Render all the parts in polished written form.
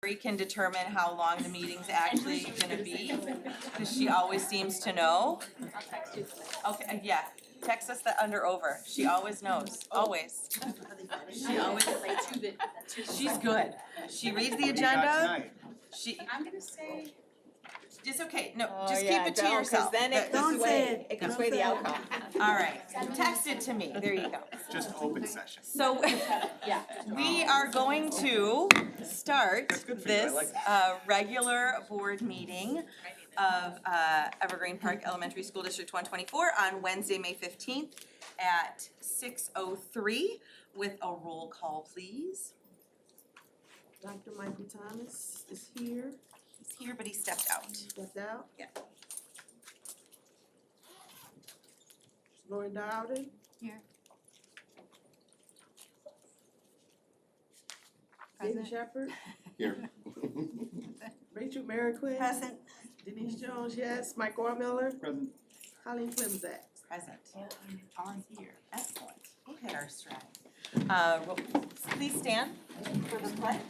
Lori can determine how long the meeting's actually gonna be, because she always seems to know. Okay, yeah, text us the under over, she always knows, always. She always, she's good, she reads the agenda, she, I'm gonna say. it's okay, no, just keep it to yourself. Then it That- could sway, it could Don't sway the say it. outcome. Alright, text it to me, there you go. Just open session. So, we are going to start That's good for you, I this like regular board meeting of Evergreen Park Elementary School District 124 on Wednesday, May 15th at 6:03 with a roll call, please. Dr. Michael Thomas is here, He's here, but he stepped out. stepped out. Yeah. Lauren Dowden. Here. David Shepherd. Here. Rachel Merrickwin. Present. Denise Jones, yes. Mike Miller. Present. Colleen Clemzak. Present. On here. Excellent. We'll hit our stride. Please stand for the pledge.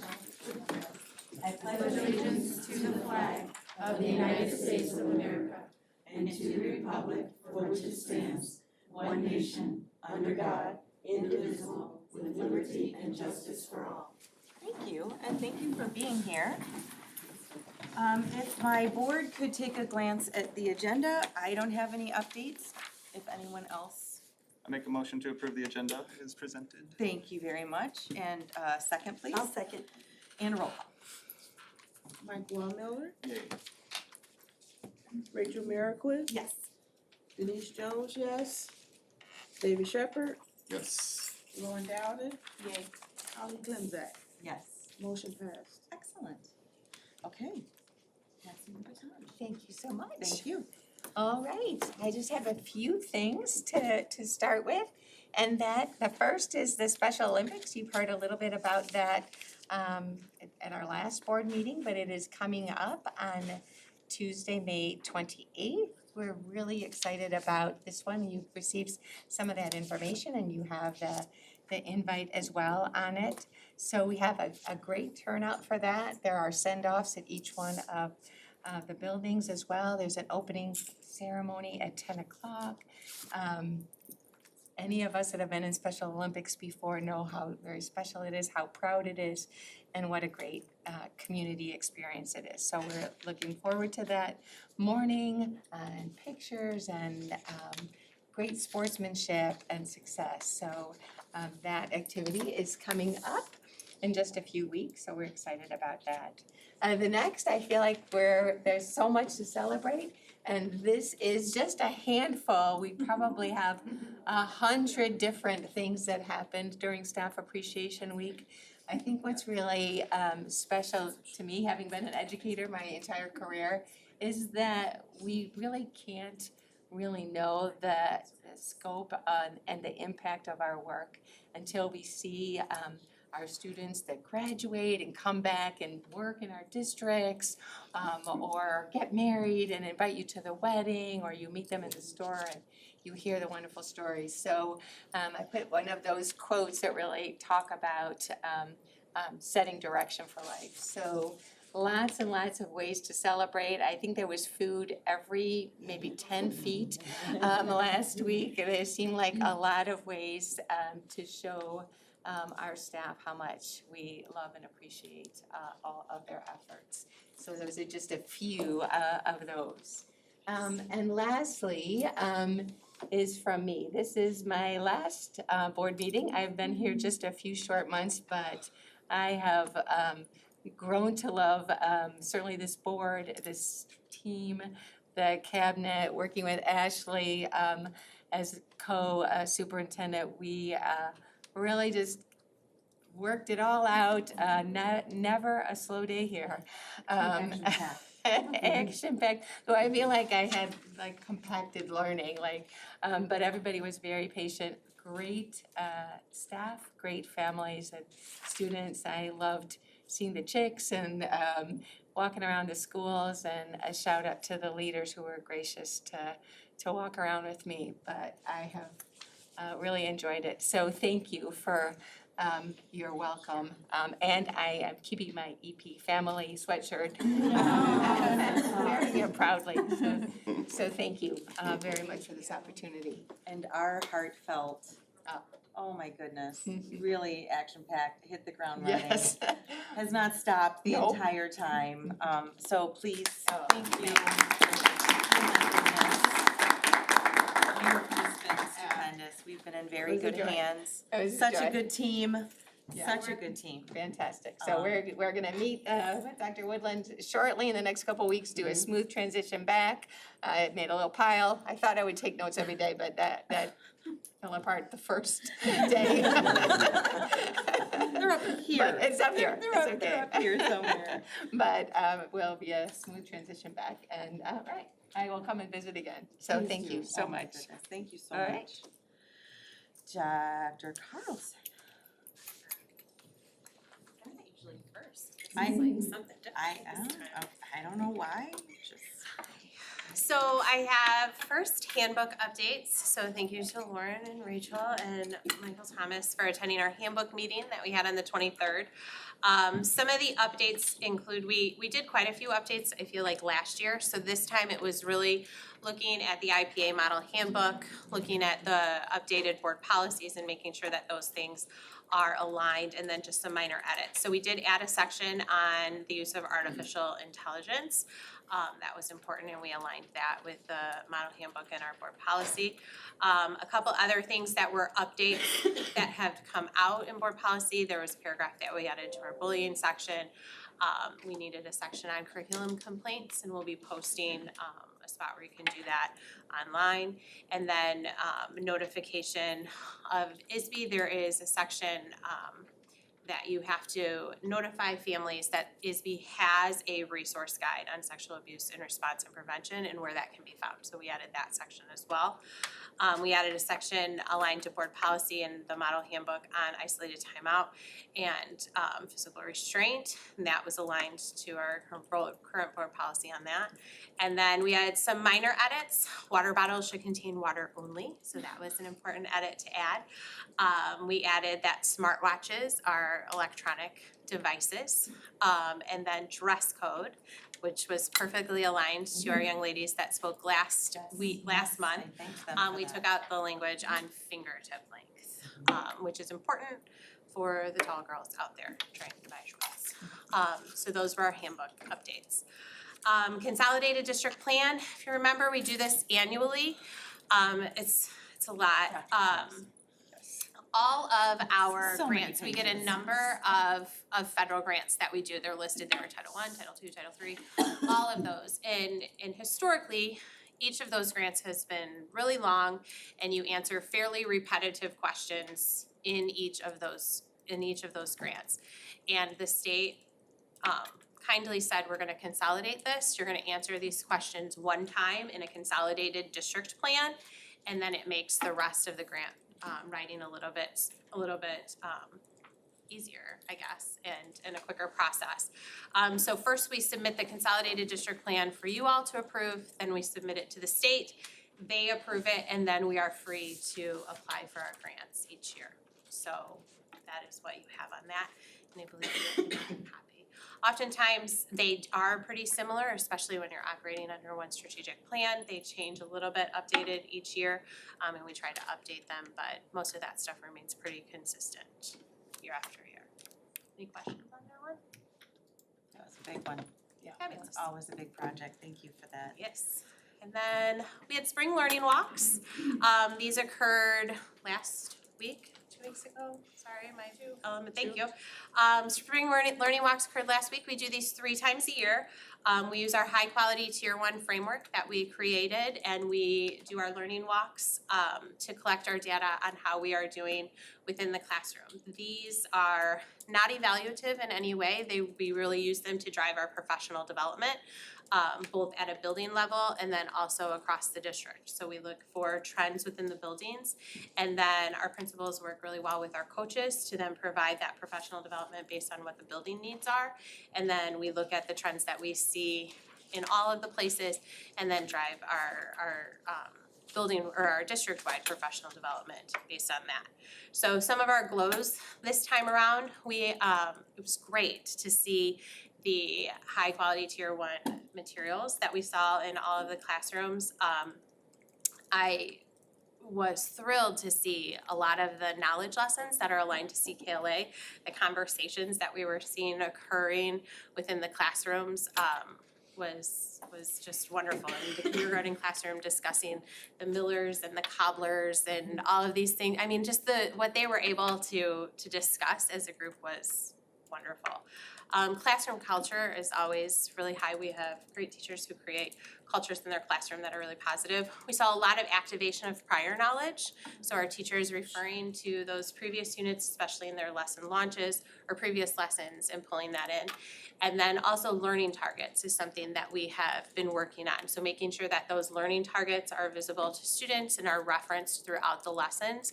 I pledge allegiance to the flag of the United States of America and to the republic for which it stands, one nation, under God, indivisible, with liberty and justice for all. Thank you, and thank you for being here. If my board could take a glance at the agenda, I don't have any updates. If anyone else, I make a motion to approve the agenda as presented. thank you very much. And second, please. I'll second. And roll call. Mike Miller. Yay. Rachel Merrickwin. Yes. Denise Jones, yes. David Shepherd. Yes. Lauren Dowden. Yay. Colleen Clemzak. Yes. Motion passed. Excellent. Okay. That's the baton. Thank you so much. Thank you. All right, I just have a few things to start with. And the first is the Special Olympics. You've heard a little bit about that at our last board meeting, but it is coming up on Tuesday, May 28th. We're really excited about this one. You've received some of that information and you have the invite as well on it. So we have a great turnout for that. There are send-offs at each one of the buildings as well. There's an opening ceremony at 10 o'clock. Any of us that have been in Special Olympics before know how very special it is, how proud it is, and what a great community experience it is. So we're looking forward to that morning and pictures and great sportsmanship and success. So that activity is coming up in just a few weeks, so we're excited about that. The next, I feel like there's so much to celebrate, and this is just a handful. We probably have 100 different things that happened during Staff Appreciation Week. I think what's really special to me, having been an educator my entire career, is that we really can't really know the scope and the impact of our work until we see our students that graduate and come back and work in our districts, or get married and invite you to the wedding, or you meet them in the store and you hear the wonderful stories. So I put one of those quotes that really talk about setting direction for life. So lots and lots of ways to celebrate. I think there was food every maybe 10 feet last week. There seemed like a lot of ways to show our staff how much we love and appreciate all of their efforts. So those are just a few of those. And lastly, is from me. This is my last board meeting. I've been here just a few short months, but I have grown to love certainly this board, this team, the cabinet, working with Ashley as co-superintendent. We really just worked it all out, never a slow day here. Action-packed, so I feel like I had like compacted learning, but everybody was very patient, great staff, great families and students. I loved seeing the chicks and walking around the schools, and a shout out to the leaders who were gracious to walk around with me, but I have really enjoyed it. So thank you for you're welcome. And I am keeping my EP family sweatshirt. Wearing it proudly, so thank you, very much for this opportunity. And our heartfelt, Oh. oh my goodness, really action-packed, hit the ground running. Yes. Has not stopped the Nope. entire time, so please, Oh, thank you. Oh my goodness. You've just been stupendous, we've been in very It was a good joy. hands, It was a such a joy. good team, Yeah. such a good team. Fantastic. So we're gonna meet with Dr. Woodland shortly in the next couple weeks, do a smooth transition back. I made a little pile. I thought I would take notes every day, but that fell apart the first day. They're up here. But it's up here. They're It's up, they're okay. up here somewhere. But it will be a smooth transition back, and right, I will come and visit again. So Please thank do. you so Oh my much. goodness, thank you so All right. much. Dr. Carlson. I'm usually first. This I- is like something different I this time. don't know why, just. So I have first handbook updates, so thank you to Lauren and Rachel and Michael Thomas for attending our handbook meeting that we had on the 23rd. Some of the updates include, we did quite a few updates, I feel like last year, so this time it was really looking at the IPA model handbook, looking at the updated board policies and making sure that those things are aligned, and then just some minor edits. So we did add a section on the use of artificial intelligence. That was important, and we aligned that with the model handbook and our board policy. A couple other things that were updates that have come out in board policy, there was a paragraph that we added to our bullying section. We needed a section on curriculum complaints, and we'll be posting a spot where you can do that online. And then notification of ISB, there is a section that you have to notify families that ISB has a resource guide on sexual abuse in response and prevention and where that can be found. So we added that section as well. We added a section aligned to board policy and the model handbook on isolated timeout and physical restraint. And that was aligned to our current board policy on that. And then we had some minor edits. Water bottles should contain water only, so that was an important edit to add. We added that smartwatches are electronic devices. And then dress code, which was perfectly aligned to our young ladies that spoke last month. I thanked them for We that. took out the language on fingertip length, which is important for the tall girls out there trying to buy shorts. So those were our handbook updates. Consolidated district plan, if you remember, we do this annually. It's a lot. All of our So many grants, we get a pages. number of federal grants that we do. They're listed there, Title I, Title II, Title III, all of those. And historically, each of those grants has been really long, and you answer fairly repetitive questions in each of those grants. And the state kindly said, we're gonna consolidate this. You're gonna answer these questions one time in a consolidated district plan, and then it makes the rest of the grant writing a little bit easier, I guess, and a quicker process. So first we submit the consolidated district plan for you all to approve, then we submit it to the state, they approve it, and then we are free to apply for our grants each year. So that is what you have on that, and I believe you have a copy. Oftentimes, they are pretty similar, especially when you're operating under one strategic plan. They change a little bit, updated each year, and we try to update them, but most of that stuff remains pretty consistent year after year. Any questions on that one? That was a big one. Fabulous. It's always a big project, thank you for that. Yes. And then we had spring learning walks. These occurred last week, 2 weeks ago. Sorry, thank you. Spring learning walks occurred last week. We do these 3 times a year. We use our high quality tier 1 framework that we created, and we do our learning walks to collect our data on how we are doing within the classroom. These are not evaluative in any way. We really use them to drive our professional development, both at a building level and then also across the district. So we look for trends within the buildings, and then our principals work really well with our coaches to then provide that professional development based on what the building needs are. And then we look at the trends that we see in all of the places and then drive our building or our district-wide professional development based on that. So some of our glows this time around, it was great to see the high quality tier 1 materials that we saw in all of the classrooms. I was thrilled to see a lot of the knowledge lessons that are aligned to CKLA, the conversations that we were seeing occurring within the classrooms was just wonderful. And the kindergarten classroom discussing the millers and the cobblers and all of these things. I mean, just what they were able to discuss as a group was wonderful. Classroom culture is always really high. We have great teachers who create cultures in their classroom that are really positive. We saw a lot of activation of prior knowledge, so our teachers referring to those previous units, especially in their lesson launches or previous lessons, and pulling that in. And then also learning targets is something that we have been working on. So making sure that those learning targets are visible to students and are referenced throughout the lessons,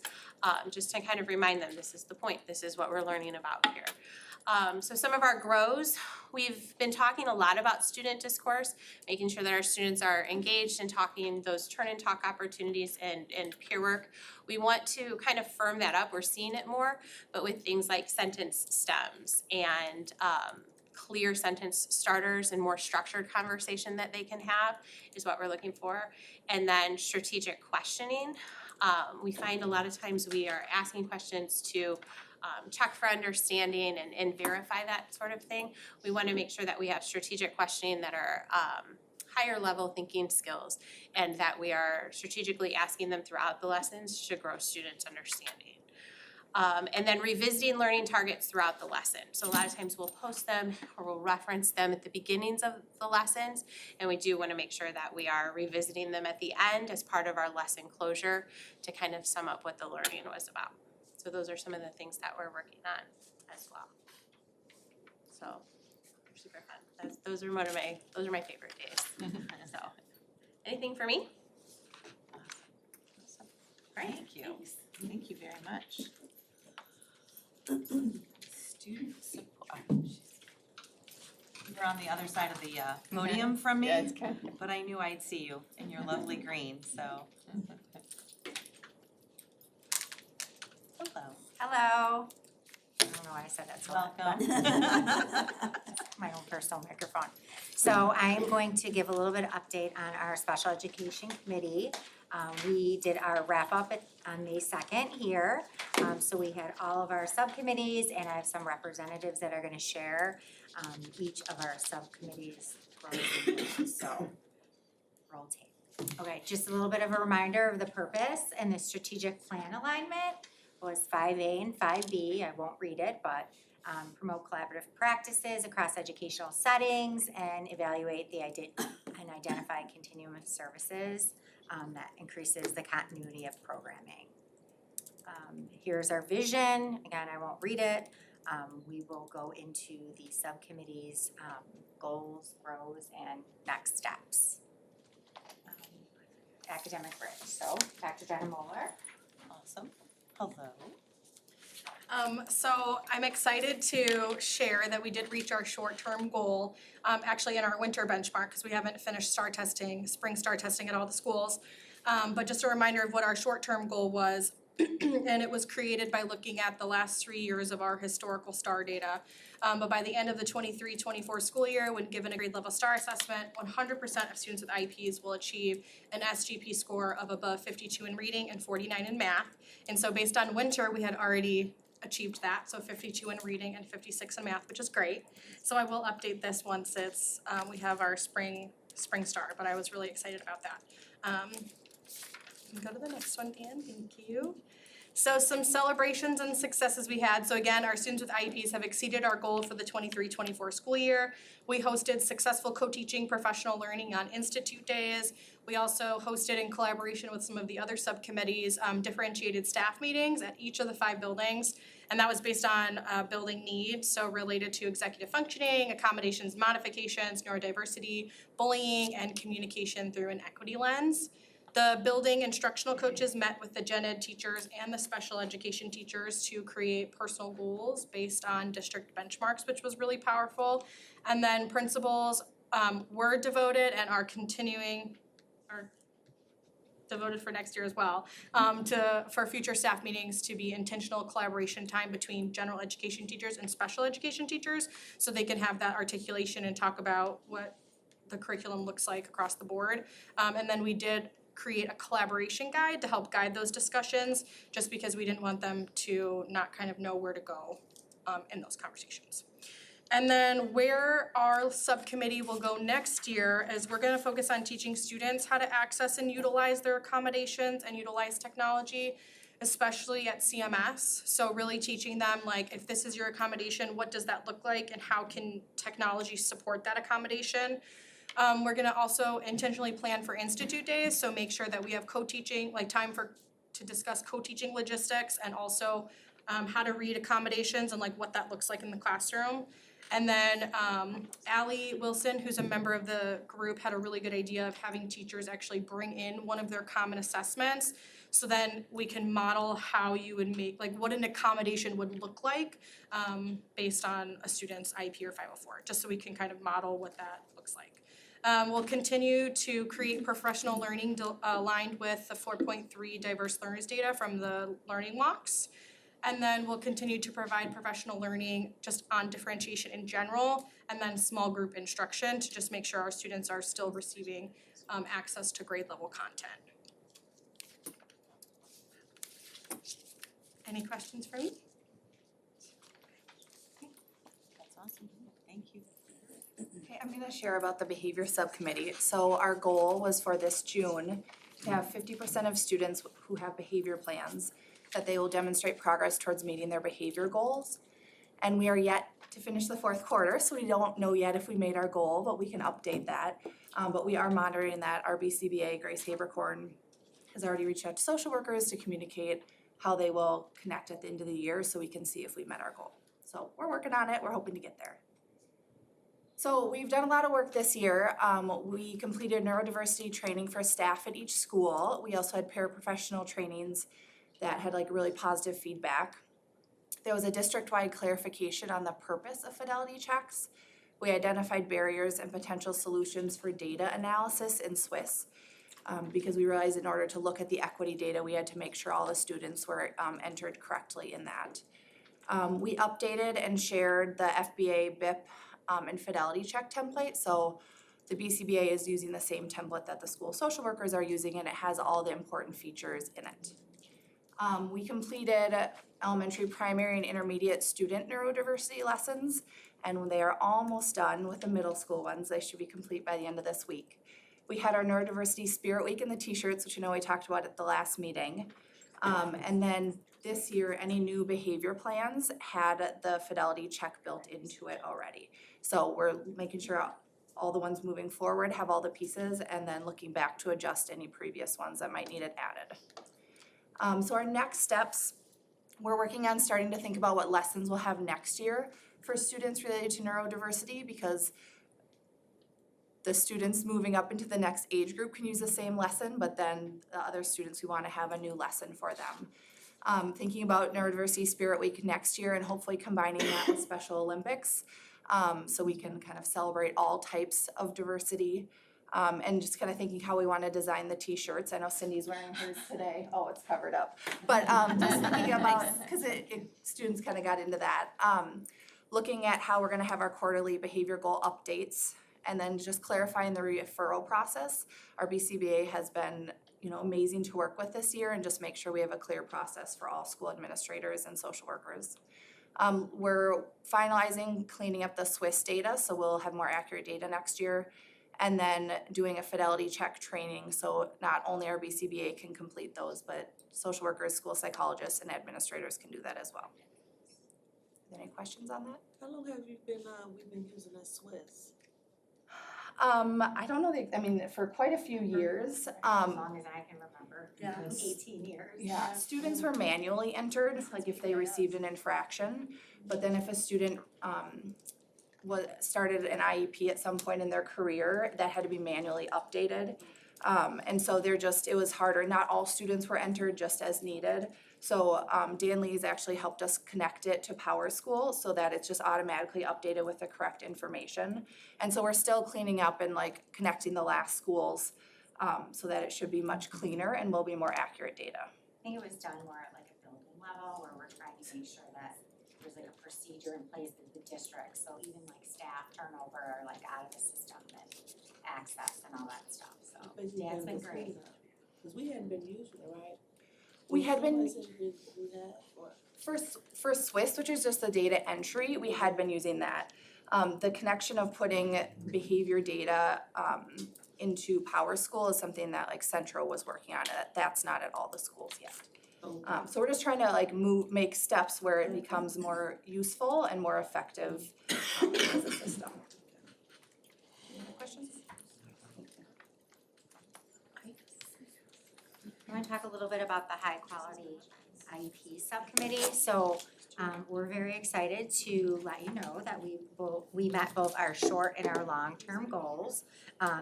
just to kind of remind them, this is the point, this is what we're learning about here. So some of our grows, we've been talking a lot about student discourse, making sure that our students are engaged in talking those turn and talk opportunities and peer work. We want to kind of firm that up. We're seeing it more, but with things like sentence stems and clear sentence starters and more structured conversation that they can have is what we're looking for. And then strategic questioning. We find a lot of times we are asking questions to check for understanding and verify that sort of thing. We want to make sure that we have strategic questioning that are higher level thinking skills, and that we are strategically asking them throughout the lessons to grow students' understanding. And then revisiting learning targets throughout the lesson. So a lot of times we'll post them or we'll reference them at the beginnings of the lessons, and we do want to make sure that we are revisiting them at the end as part of our lesson closure to kind of sum up what the learning was about. So those are some of the things that we're working on as well. So super fun. Those are my favorite days. So anything for me? Great. Thank you. Thank you very much. Student support. You're on the other side of the podium from me, but I knew I'd see you in your lovely green, so. Hello. Hello. I don't know why I said that so loud, but Welcome. my own personal microphone. So I am going to give a little bit of update on our special education committee. We did our wrap up on May 2nd here. So we had all of our subcommittees, and I have some representatives that are gonna share each of our subcommittees. So roll tape. Okay, just a little bit of a reminder of the purpose and the strategic plan alignment was 5A and 5B. I won't read it, but promote collaborative practices across educational settings and evaluate and identify continuum of services that increases the continuity of programming. Here's our vision. Again, I won't read it. We will go into the subcommittee's goals, grows, and next steps. Academic bridge. So back to Jenna Moeller. Awesome. Hello. So I'm excited to share that we did reach our short-term goal, actually in our winter benchmark, because we haven't finished spring STAR testing at all the schools. But just a reminder of what our short-term goal was, and it was created by looking at the last 3 years of our historical STAR data. But by the end of the 23-24 school year, when given a grade level STAR assessment, 100% of students with IEPs will achieve an SGP score of above 52 in reading and 49 in math. And so based on winter, we had already achieved that, so 52 in reading and 56 in math, which is great. So I will update this once we have our spring STAR, but I was really excited about that. Go to the next one, Anne, thank you. So some celebrations and successes we had. So again, our students with IEPs have exceeded our goal for the 23-24 school year. We hosted successful co-teaching professional learning on Institute Days. We also hosted, in collaboration with some of the other subcommittees, differentiated staff meetings at each of the 5 buildings. And that was based on building needs, so related to executive functioning, accommodations, modifications, neurodiversity, bullying, and communication through an equity lens. The building instructional coaches met with the gen ed teachers and the special education teachers to create personal goals based on district benchmarks, which was really powerful. And then principals were devoted and are continuing, devoted for next year as well, for future staff meetings to be intentional collaboration time between general education teachers and special education teachers, so they can have that articulation and talk about what the curriculum looks like across the board. And then we did create a collaboration guide to help guide those discussions, just because we didn't want them to not kind of know where to go in those conversations. And then where our subcommittee will go next year is we're gonna focus on teaching students how to access and utilize their accommodations and utilize technology, especially at CMS. So really teaching them, like, if this is your accommodation, what does that look like and how can technology support that accommodation? We're gonna also intentionally plan for institute days, so make sure that we have co-teaching, like time to discuss co-teaching logistics and also how to read accommodations and like what that looks like in the classroom. And then Allie Wilson, who's a member of the group, had a really good idea of having teachers actually bring in one of their common assessments. So then we can model how you would make, like what an accommodation would look like based on a student's IEP or 504, just so we can kind of model what that looks like. We'll continue to create professional learning aligned with the 4.3 diverse learners data from the learning walks. And then we'll continue to provide professional learning just on differentiation in general, and then small group instruction to just make sure our students are still receiving access to grade level content. Any questions for me? That's awesome, thank you. Okay, I'm gonna share about the behavior subcommittee. So our goal was for this June to have 50% of students who have behavior plans, that they will demonstrate progress towards meeting their behavior goals. And we are yet to finish the fourth quarter, so we don't know yet if we made our goal, but we can update that. But we are monitoring that. Our BCBA, Grace Habercorn, has already reached out to social workers to communicate how they will connect at the end of the year so we can see if we met our goal. So we're working on it, we're hoping to get there. So we've done a lot of work this year. We completed neurodiversity training for staff at each school. We also had paraprofessional trainings that had like really positive feedback. There was a district-wide clarification on the purpose of fidelity checks. We identified barriers and potential solutions for data analysis in SWIS, because we realized in order to look at the equity data, we had to make sure all the students were entered correctly in that. We updated and shared the FBA, BIP, and fidelity check template. So the BCBA is using the same template that the school social workers are using, and it has all the important features in it. We completed elementary, primary, and intermediate student neurodiversity lessons, and they are almost done with the middle school ones. They should be complete by the end of this week. We had our neurodiversity spirit week in the t-shirts, which you know we talked about at the last meeting. And then this year, any new behavior plans had the fidelity check built into it already. So we're making sure all the ones moving forward have all the pieces, and then looking back to adjust any previous ones that might need it added. So our next steps, we're working on starting to think about what lessons we'll have next year for students related to neurodiversity, because the students moving up into the next age group can use the same lesson, but then the other students, we want to have a new lesson for them. Thinking about neurodiversity spirit week next year and hopefully combining that with Special Olympics, so we can kind of celebrate all types of diversity. And just kind of thinking how we want to design the t-shirts. I know Cindy's wearing hers today. Oh, it's covered up. But just thinking about, because students kind of got into that. Looking at how we're going to have our quarterly behavior goal updates, and then just clarifying the referral process. Our BCBA has been, amazing to work with this year, and just make sure we have a clear process for all school administrators and social workers. We're finalizing cleaning up the SWIS data, so we'll have more accurate data next year. And then doing a fidelity check training, so not only our BCBA can complete those, but social workers, school psychologists, and administrators can do that as well. Any questions on that? How long have you been, we've been using that Swiss? I don't know, for quite a few years. As long as I can remember. Yeah. 18 years. Yeah, students were manually entered, like if they received an infraction, but then if a student, started an IEP at some point in their career, that had to be manually updated. And so it was harder. Not all students were entered just as needed. So Dan Lee's actually helped us connect it to PowerSchool so that it's just automatically updated with the correct information. And so we're still cleaning up and connecting the last schools so that it should be much cleaner and will be more accurate data. I think it was done more at like a building level where we're trying to make sure that there's like a procedure in place with the district, so even like staff turnover or like out of the system and access and all that stuff, so, yeah, it's been great. Cause we hadn't been using it, right? We had been- Wasn't been do that or? For Swiss, which is just the data entry, we had been using that. The connection of putting behavior data into Power School is something that like Centro was working on, and that's not at all the schools yet. So we're just trying to like make steps where it becomes more useful and more effective as a system. Any other questions? I want to talk a little bit about the high quality IEP subcommittee. So we're very excited to let you know that we met both our short and our long-term goals.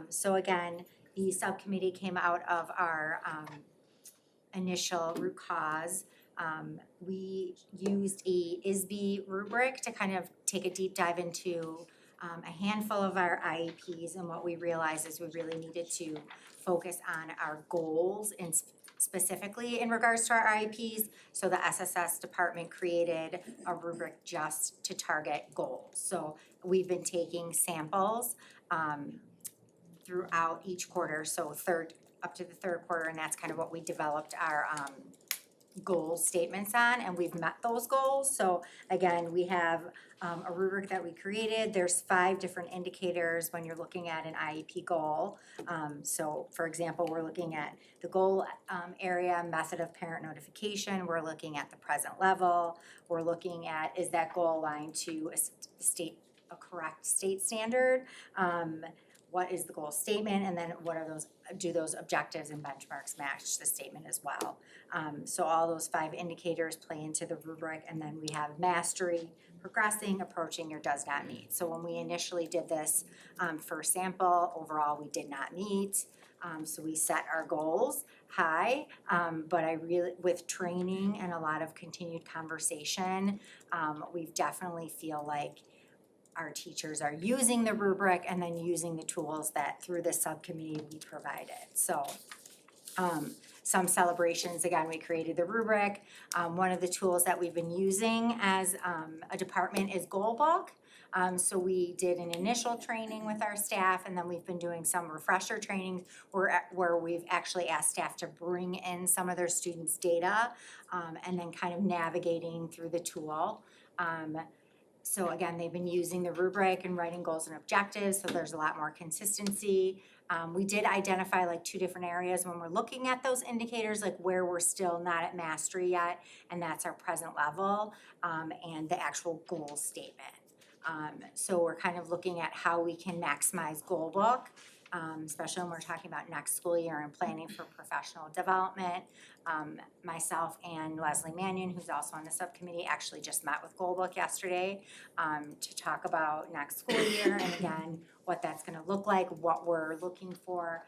So again, the subcommittee came out of our initial root cause. We used a ISB rubric to kind of take a deep dive into a handful of our IEPs, and what we realized is we really needed to focus on our goals and specifically in regards to our IEPs. So the SSS department created a rubric just to target goals. So we've been taking samples throughout each quarter, so up to the third quarter, and that's kind of what we developed our goal statements on, and we've met those goals. So again, we have a rubric that we created. There's 5 different indicators when you're looking at an IEP goal. So for example, we're looking at the goal area, method of parent notification. We're looking at the present level. We're looking at, is that goal aligned to a correct state standard? What is the goal statement, and then do those objectives and benchmarks match the statement as well? So all those 5 indicators play into the rubric, and then we have mastery, progressing, approaching, or does not meet. So when we initially did this first sample, overall we did not meet. So we set our goals high, but with training and a lot of continued conversation, we definitely feel like our teachers are using the rubric and then using the tools that through the subcommittee we provided. So some celebrations, again, we created the rubric. One of the tools that we've been using as a department is Goalbook. So we did an initial training with our staff, and then we've been doing some refresher trainings where we've actually asked staff to bring in some of their students' data and then kind of navigating through the tool. So again, they've been using the rubric and writing goals and objectives, so there's a lot more consistency. We did identify like 2 different areas when we're looking at those indicators, like where we're still not at mastery yet, and that's our present level and the actual goal statement. So we're kind of looking at how we can maximize Goalbook, especially when we're talking about next school year and planning for professional development. Myself and Leslie Mannion, who's also on the subcommittee, actually just met with Goalbook yesterday to talk about next school year and again, what that's gonna look like, what we're looking for.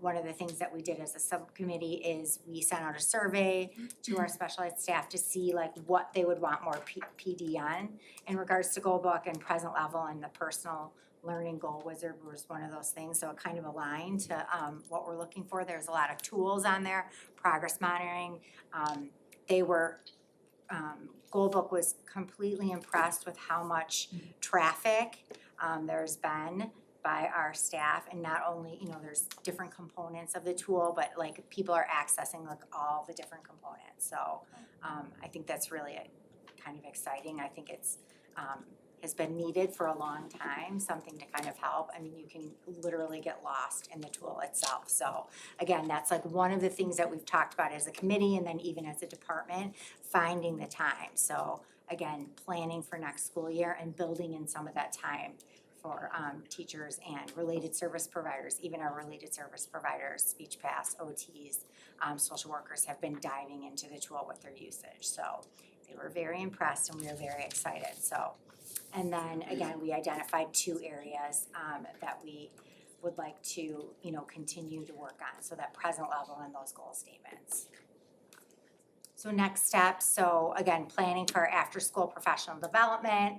One of the things that we did as a subcommittee is we sent out a survey to our special ed staff to see like what they would want more PD on in regards to Goalbook, and present level and the personal learning goal wizard was one of those things, so it kind of aligned to what we're looking for. There's a lot of tools on there, progress monitoring. Goalbook was completely impressed with how much traffic there's been by our staff, and not only, there's different components of the tool, but like people are accessing like all the different components. So I think that's really kind of exciting. I think it's has been needed for a long time, something to kind of help. I mean, you can literally get lost in the tool itself. So again, that's like one of the things that we've talked about as a committee and then even as a department, finding the time. So again, planning for next school year and building in some of that time for teachers and related service providers, even our related service providers, speech paths, OTs, social workers have been diving into the tool with their usage. So they were very impressed and we were very excited. So, and then again, we identified 2 areas that we would like to, continue to work on. So that present level and those goal statements. So next steps, so again, planning for after-school professional development.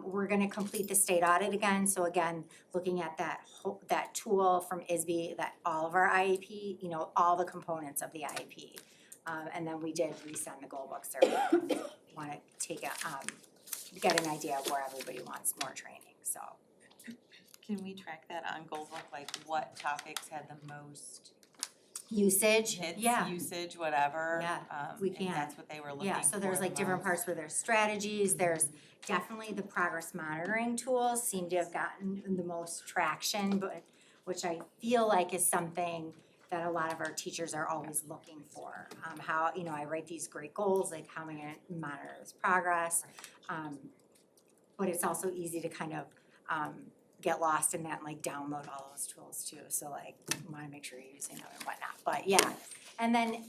We're gonna complete the state audit again, so again, looking at that tool from ISB, that all of our IEP, you know, all the components of the IEP. And then we did resend the goal book survey. Wanna take get an idea of where everybody wants more training, so. Can we track that on Goldbook, like what topics had the most Usage, hits, yeah. usage, whatever? Yeah, we can. If that's what they were looking for Yeah, so there's like the different most. parts where there's strategies, there's definitely the progress monitoring tools seem to have gotten the most traction, but which I feel like is something that a lot of our teachers are always looking for. How, you know, I write these great goals, like how am I gonna monitor this progress? But it's also easy to kind of get lost in that and like download all those tools too. So like, you wanna make sure you're using them and whatnot, but yeah. And then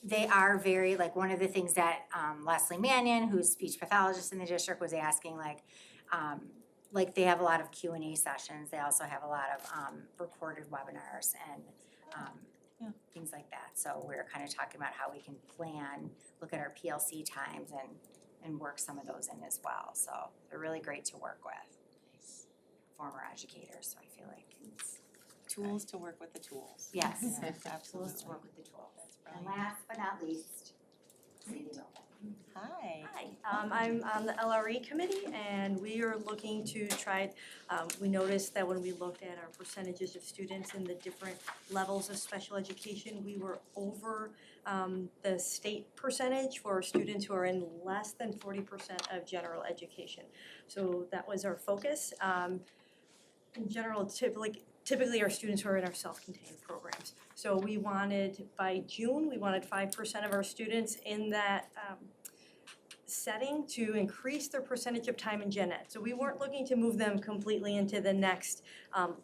they are very, like, one of the things that Leslie Mannion, who's speech pathologist in the district, was asking, like they have a lot of Q&A sessions. They also have a lot of recorded webinars and things like that. So we're kind of talking about how we can plan, look at our PLC times and work some of those in as well. So they're really great to work with. Former educators, so I feel like it's, Tools to work with the tools. yes, Yeah, tools absolutely. to work with the tools. And brilliant. last but not least, Sadie Noble. Hi. Hi, I'm on the LRE committee and we are looking to try, we noticed that when we looked at our percentages of students in the different levels of special education, we were over the state percentage for students who are in less than 40% of general education. So that was our focus. In general, typically our students who are in our self-contained programs. So we wanted, by June, we wanted 5% of our students in that setting to increase their percentage of time in gen ed. So we weren't looking to move them completely into the next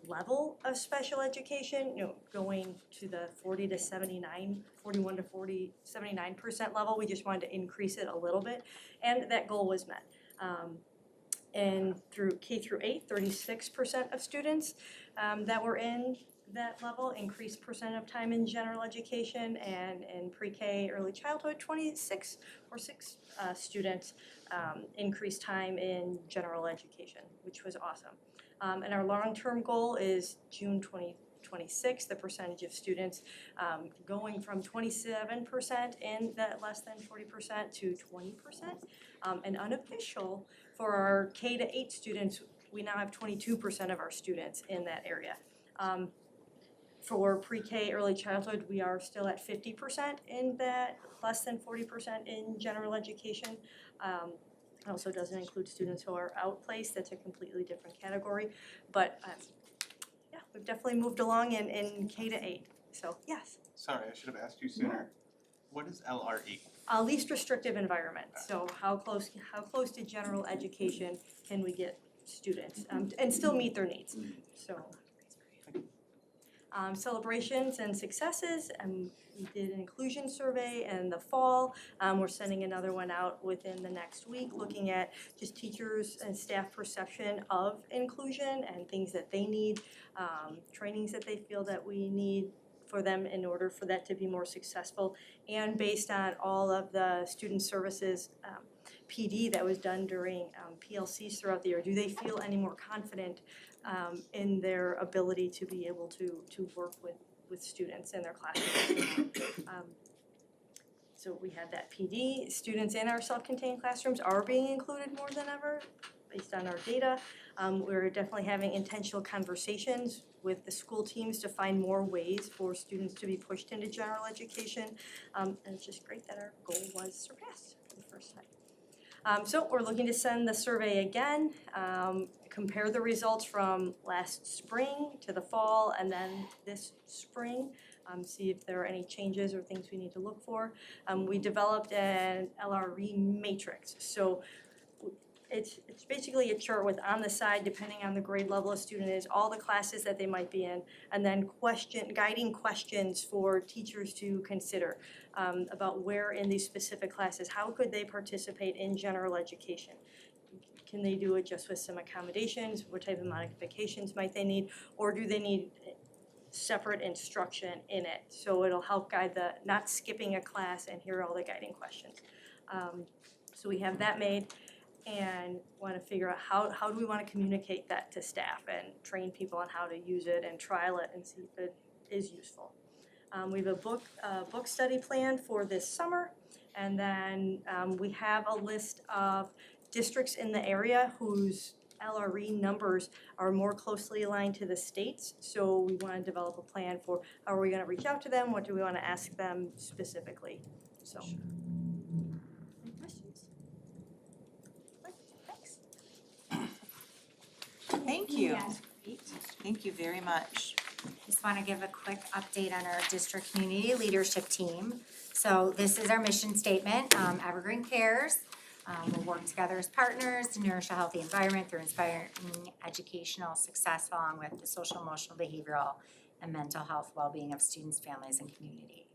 level of special education, you know, going to the 41 to 79% level. We just wanted to increase it a little bit, and that goal was met. And through K through 8, 36% of students that were in that level increased percent of time in general education, and in pre-K early childhood, 26 students increased time in general education, which was awesome. And our long-term goal is June 2026, the percentage of students going from 27% in that less than 40% to 20%. And unofficial for our K to 8 students, we now have 22% of our students in that area. For pre-K early childhood, we are still at 50% in that less than 40% in general education. It also doesn't include students who are outplaced, that's a completely different category. But yeah, we've definitely moved along in K to 8, so yes. Sorry, I should have asked you sooner. What is LRE? Least restrictive environment, so how close to general education can we get students and still meet their needs, so. Celebrations and successes, we did an inclusion survey in the fall. We're sending another one out within the next week, looking at just teachers and staff perception of inclusion and things that they need, trainings that they feel that we need for them in order for that to be more successful. And based on all of the student services PD that was done during PLCs throughout the year, do they feel any more confident in their ability to be able to work with students in their classrooms? So we had that PD. Students in our self-contained classrooms are being included more than ever based on our data. We're definitely having intentional conversations with the school teams to find more ways for students to be pushed into general education. And it's just great that our goal was surpassed for the first time. So we're looking to send the survey again, compare the results from last spring to the fall and then this spring, see if there are any changes or things we need to look for. We developed an LRE matrix. So it's basically a chart with on the side, depending on the grade level a student is, all the classes that they might be in, and then guiding questions for teachers to consider about where in these specific classes, how could they participate in general education? Can they do it just with some accommodations? What type of modifications might they need? Or do they need separate instruction in it. So it'll help guide not skipping a class and hear all the guiding questions. So we have that made and want to figure out how do we want to communicate that to staff and train people on how to use it and trial it and see if it is useful. We have a book study plan for this summer, and then we have a list of districts in the area whose LRE numbers are more closely aligned to the state's. So we want to develop a plan for how are we going to reach out to them, what do we want to ask them specifically. So. Any questions? Thanks. Thank you. Thank you very much. Just want to give a quick update on our district community leadership team. So this is our mission statement, Evergreen Cares. We'll work together as partners to nourish a healthy environment through inspiring educational success along with the social, emotional, behavioral, and mental health well-being of students, families, and community.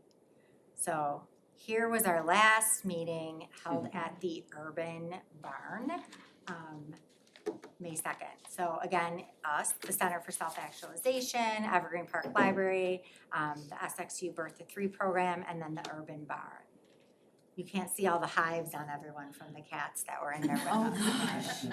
So here was our last meeting held at the Urban Barn, May 2nd. So again, us, the Center for Self-Actualization, Evergreen Park Library, the SXU Birth to 3 program, and then the Urban Barn. You can't see all the hives on everyone from the cats that were in there with us.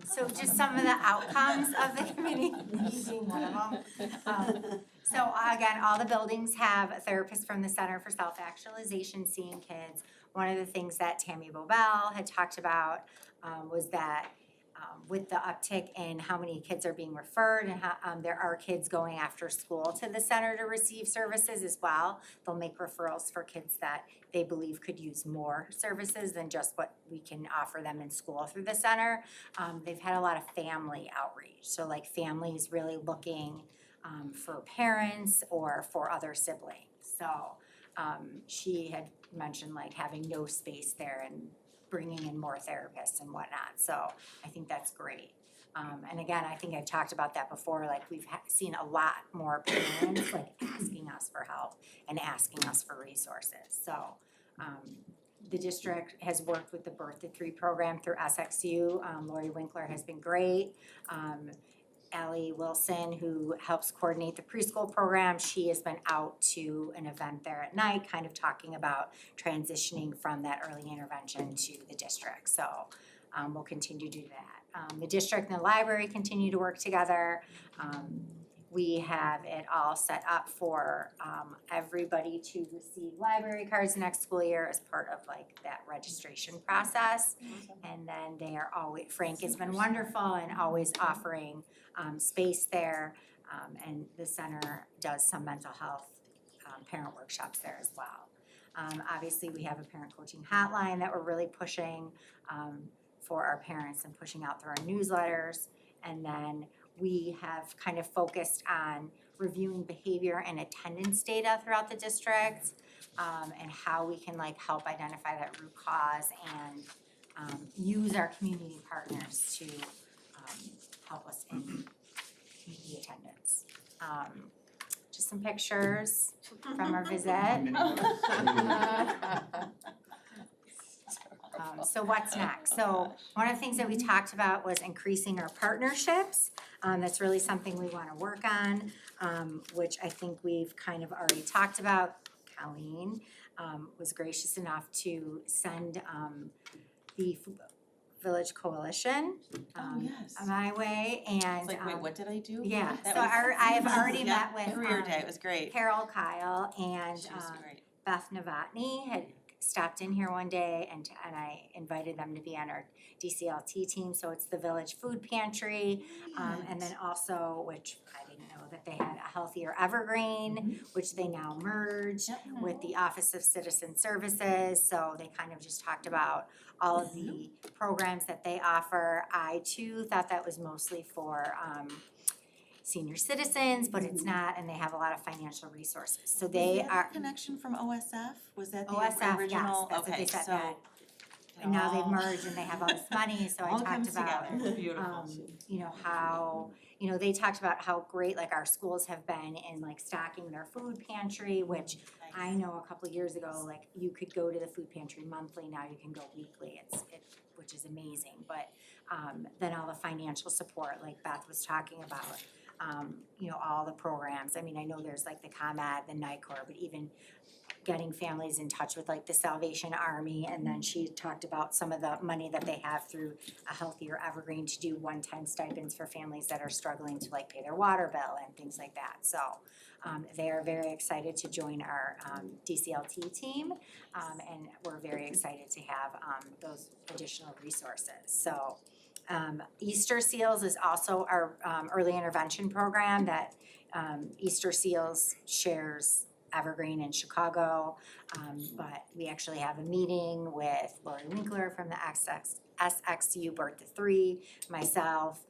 So just some of the outcomes of the committee, you being one of them. So again, all the buildings have a therapist from the Center for Self-Actualization seeing kids. One of the things that Tammy Bobel had talked about was that with the uptick in how many kids are being referred and how there are kids going after school to the center to receive services as well. They'll make referrals for kids that they believe could use more services than just what we can offer them in school through the center. They've had a lot of family outreach, so like families really looking for parents or for other siblings. So she had mentioned like having no space there and bringing in more therapists and whatnot, so I think that's great. And again, I think I've talked about that before, like we've seen a lot more parents like asking us for help and asking us for resources. So the district has worked with the Birth to 3 program through SXU. Lori Winkler has been great. Allie Wilson, who helps coordinate the preschool program, she has been out to an event there at night, kind of talking about transitioning from that early intervention to the district. So we'll continue to do that. The district and the library continue to work together. We have it all set up for everybody to receive library cards next school year as part of like that registration process. And then they are always, Frank has been wonderful and always offering space there. And the center does some mental health parent workshops there as well. Obviously, we have a parent coaching hotline that we're really pushing for our parents and pushing out through our newsletters. And then we have kind of focused on reviewing behavior and attendance data throughout the district, and how we can like help identify that root cause and use our community partners to help us in community attendance. Just some pictures from our visit. So what's next? So one of the things that we talked about was increasing our partnerships. That's really something we want to work on, which I think we've kind of already talked about. Colleen was gracious enough to send the Village Coalition Yes. my way, and It's like, wait, what did I do? yeah, That so was- I have already Yeah, met with Career day, it was great. Carol Kyle and She was great. Beth Novotny had stopped in here one day and I invited them to be on our DCLT team, so it's the Village Food Pantry. And then also, which I didn't know, that they had a Healthier Evergreen, which they now merged with the Office of Citizen Services, so they kind of just talked about all of the programs that they offer. I too thought that was mostly for senior citizens, but it's not, and they have a lot of financial resources. So they Was that are, a connection from OSF? Was that the OSF, yes, original? that's what they said, Okay, yeah. so. and now they've merged and they have all this money, so I All talked comes about, together, beautiful. you know, how, you know, they talked about how great like our schools have been in like stocking their food pantry, which I know a couple of years ago, like you could go to the food pantry monthly, now you can go weekly, which is amazing, but then all the financial support, like Beth was talking about. you know, all the programs. I mean, I know there's like the ComEd, the NICOR, but even getting families in touch with like the Salvation Army, and then she talked about some of the money that they have through a Healthier Evergreen to do one-time stipends for families that are struggling to like pay their water bill and things like that. So they are very excited to join our DCLT team, and we're very excited to have those additional resources. So Easter Seals is also our early intervention program that Easter Seals shares Evergreen in Chicago, but we actually have a meeting with Lori Winkler from the SXU Birth to Three, myself,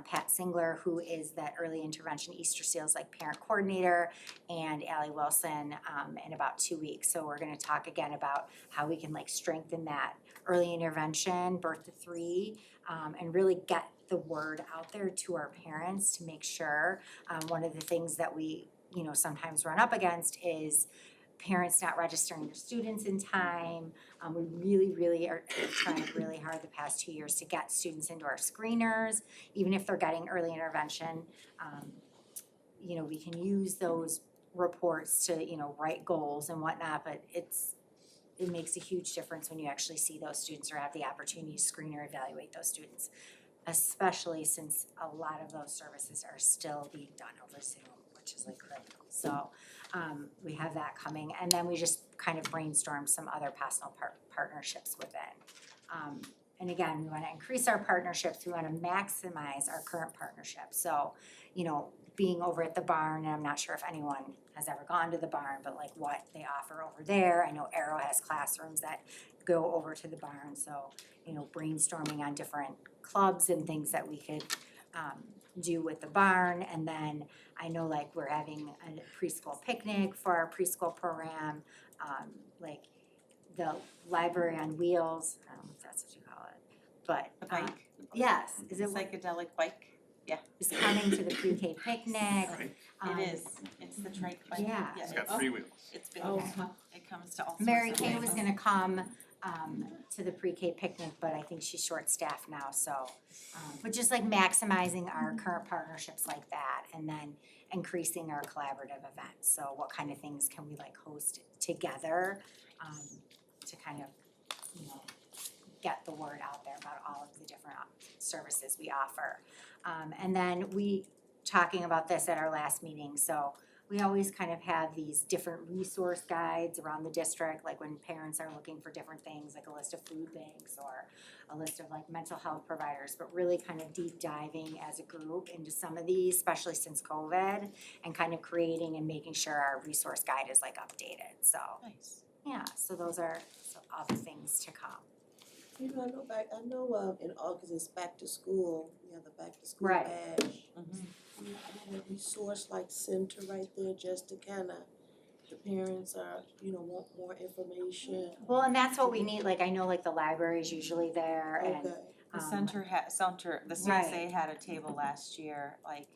Pat Singler, who is that early intervention Easter Seals like parent coordinator, and Allie Wilson in about 2 weeks. So we're gonna talk again about how we can like strengthen that early intervention, birth to three, and really get the word out there to our parents to make sure. One of the things that we sometimes run up against is parents not registering their students in time. We really are trying really hard the past 2 years to get students into our screeners, even if they're getting early intervention. We can use those reports to, write goals and whatnot, but it makes a huge difference when you actually see those students or have the opportunity to screen or evaluate those students, especially since a lot of those services are still being done over Zoom, which is like critical. So we have that coming, and then we just kind of brainstorm some other possible partnerships within. And again, we want to increase our partnerships, we want to maximize our current partnerships. So, being over at the barn, and I'm not sure if anyone has ever gone to the barn, but like what they offer over there. I know Arrow has classrooms that go over to the barn, so, brainstorming on different clubs and things that we could do with the barn. And then I know like we're having a preschool picnic for our preschool program, like the library on wheels, I don't know if that's what you call it, but The bike, yes, is it psychedelic bike, is coming to the pre-K picnic. Right. it is, it's the trike bike. Yeah. It's got 3 wheels. It's been, Oh, it comes to all sorts of Mary Kay was things. gonna come to the pre-K picnic, but I think she's short-staffed now, so. But just like maximizing our current partnerships like that, and then increasing our collaborative events. So what kind of things can we like host together to kind of, get the word out there about all of the different services we offer. And then talking about this at our last meeting, so we always kind of have these different resource guides around the district, like when parents are looking for different things, like a list of food banks or a list of like mental health providers, but really kind of deep diving as a group into some of these, especially since COVID, and kind of creating and making sure our resource guide is like updated, so, Nice. yeah, so those are all the things to come. I know in August it's back to school, we have the back to school Right. bash. Mhm. We have a resource like center right there just to kinda, the parents are, want more information. Well, and that's what we need, like, I know like the library is usually there, and Okay, The the CSA Right. had a table last year, like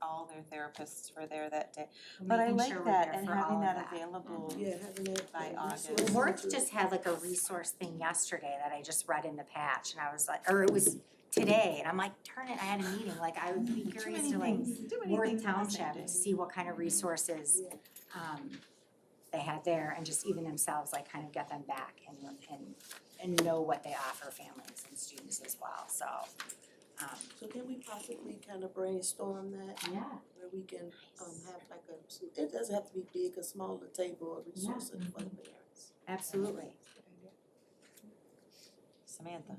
all their therapists were there that day. we're But I making like sure we're that there and for having all of that available. yeah, having that. By that August. resource Worth center. just had like a resource thing yesterday that I just read in the patch, and I was like, or it was today, and I'm like, darn it, I had a meeting, like, I would be curious to like Worth Township to see what kind of resources they had there, and just even themselves, like, kind of get them back and know what they offer families and students as well, so. So can we possibly kind of brainstorm that, Yeah. where we can have like it doesn't have to be big, a smaller table of resources for the parents. Absolutely. Samantha.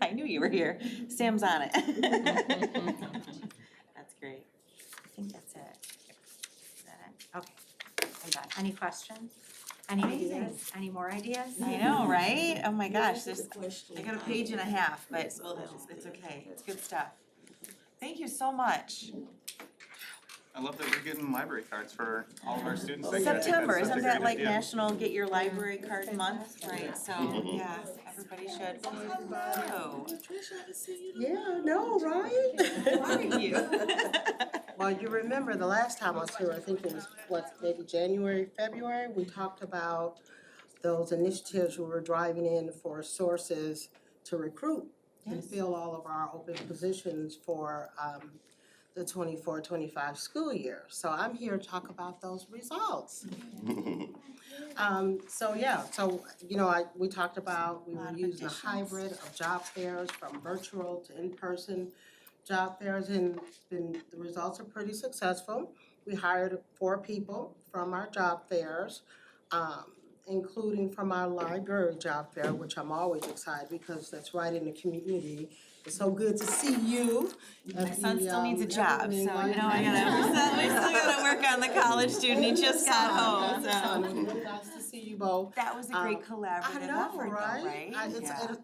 I knew you were here. Sam's on it. That's great. I think that's it. Is that it? Okay, I'm done. Any questions? Any ideas? Any more ideas? I know, right? Oh my gosh, That's a there's, good question. I got a page and a half, but it's okay. It's good stuff. Thank you so much. I love that we're getting library cards for all of our students. this year. I think that's September, such a isn't that great like idea. National Get Your Library Card Month, right? So, yeah, everybody should. Hello. Tricia, I haven't seen you. Yeah, no, right? How are you? Well, you remember the last time I was here, I think it was, maybe January, February, we talked about those initiatives we were driving in for sources to recruit and Yes. fill all of our open positions for the 24-25 school year. So I'm here to talk about those results. We talked about, we were using a hybrid of job fairs from virtual to in-person job fairs, and the results are pretty successful. We hired 4 people from our job fairs, including from our library job fair, which I'm always excited because that's right in the community. It's so good to see you. My son still needs a job, so we still gotta work on the college student, he just got home, so. Really nice to see you both. That was a great collaborative effort though, right?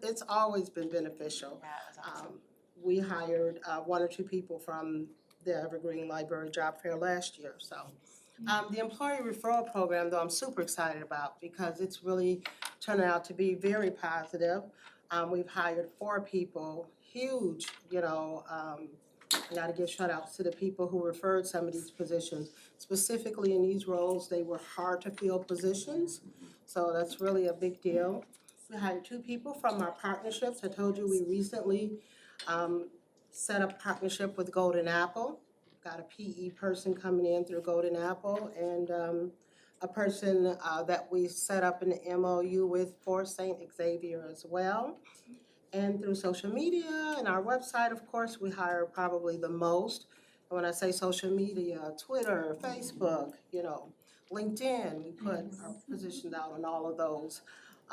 It's always been beneficial. Yeah, it was awesome. We hired 1 or 2 people from the Evergreen Library Job Fair last year, so. The employee referral program, though, I'm super excited about because it's really turning out to be very positive. We've hired 4 people, huge, I gotta give shout outs to the people who referred some of these positions. Specifically in these roles, they were hard to fill positions, so that's really a big deal. We hired 2 people from our partnerships. I told you we recently set up a partnership with Golden Apple. Got a PE person coming in through Golden Apple, and a person that we set up an MOU with for St. Xavier as well. And through social media and our website, of course, we hire probably the most. And when I say social media, Twitter, Facebook, LinkedIn, we put our positions out on all of those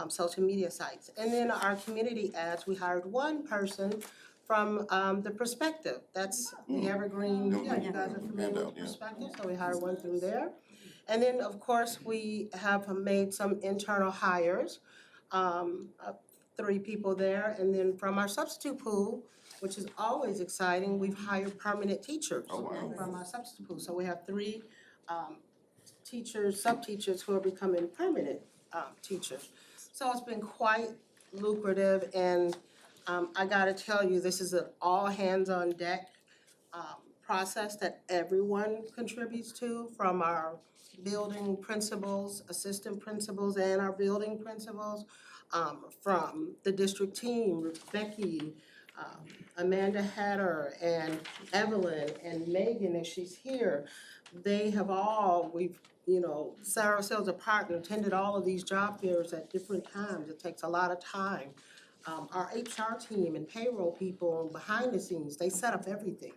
social media sites. And then our community ads, we hired 1 person from the Perspective. That's the Evergreen, you guys are familiar with Perspective, so we hired 1 through there. And then, of course, we have made some internal hires, 3 people there. And then from our substitute pool, which is always exciting, we've hired permanent teachers from our substitute pool. So we have 3 teachers, sub-teachers who are becoming permanent teachers. So it's been quite lucrative, and I gotta tell you, this is an all hands on deck process that everyone contributes to, from our building principals, assistant principals, and our building principals, from the district team, Becky, Amanda Hatter, and Evelyn, and Megan, if she's here. They have all, set ourselves apart and attended all of these job fairs at different times. It takes a lot of time. Our HR team and payroll people behind the scenes, they set up everything.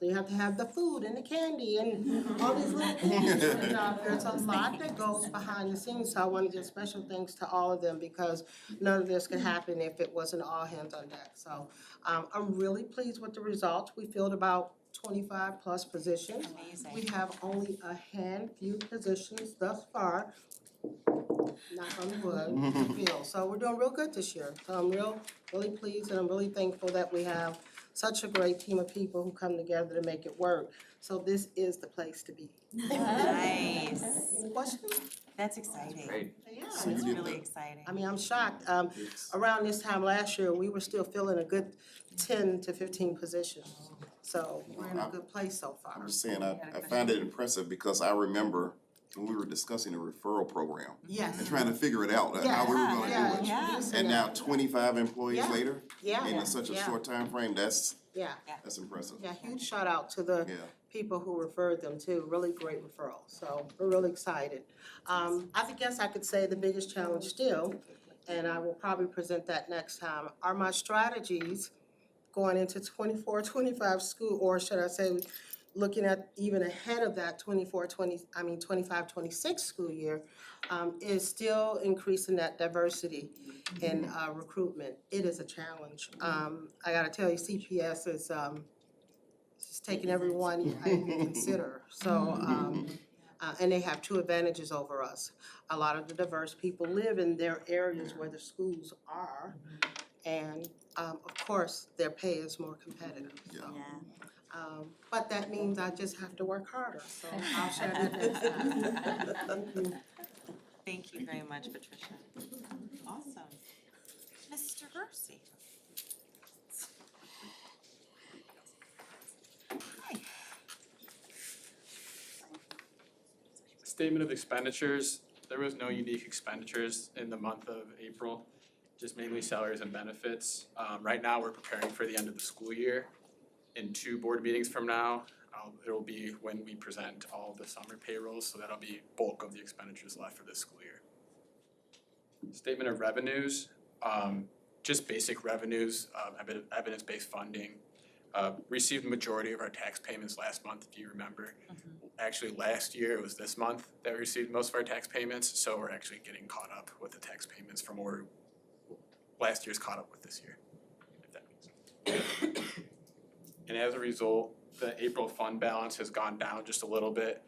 So you have to have the food and the candy and all these little things for the job. There's a lot that goes behind the scenes, so I want to give special thanks to all of them because none of this could happen if it wasn't all hands on deck. So I'm really pleased with the results. We filled about 25 plus positions. Amazing. We have only a few positions thus far. Knock on wood, to fill. So we're doing real good this year. So I'm really pleased, and I'm really thankful that we have such a great team of people who come together to make it work. So this is the place to be. Nice. Questions? That's exciting. Great. Yeah. It's really exciting. I mean, I'm shocked. Around this time last year, we were still filling a good 10 to 15 positions. So we're in a good place so far. I'm just saying, I find it impressive because I remember when we were discussing a referral program Yes. and trying to figure it out, how we were gonna do it. Yeah. And now 25 employees Yeah. later, Yeah. and in such a Yeah. short time frame, that's Yeah, impressive. yeah, huge shout out to the Yeah. people who referred them too, really great referrals, so we're really excited. I guess I could say the biggest challenge still, and I will probably present that next time, are my strategies going into 24-25 school, or should I say, looking at even ahead of that 25-26 school year, is still increasing that diversity in recruitment. It is a challenge. I gotta tell you, CPS is just taking everyone I even consider. So, and they have 2 advantages over us. A lot of the diverse people live in their areas where the schools are, and of course, their pay is more competitive. So. But that means I just have to work harder, so I'll share that. Thank you. Thank you very much, Patricia. Awesome. Mr. Hersey. Hi. Statement of expenditures, there was no unique expenditures in the month of April, just mainly salaries and benefits. Right now, we're preparing for the end of the school year. In 2 board meetings from now, It'll be when we present all the summer payrolls, so that'll be bulk of the expenditures left for this school year. Statement of revenues, just basic revenues, evidence-based funding. Received the majority of our tax payments last month, if you remember. Actually, last year, it was this month that we received most of our tax payments, so we're actually getting caught up with the tax payments from where last year's caught up with this year, if that makes sense. And as a result, the April fund balance has gone down just a little bit.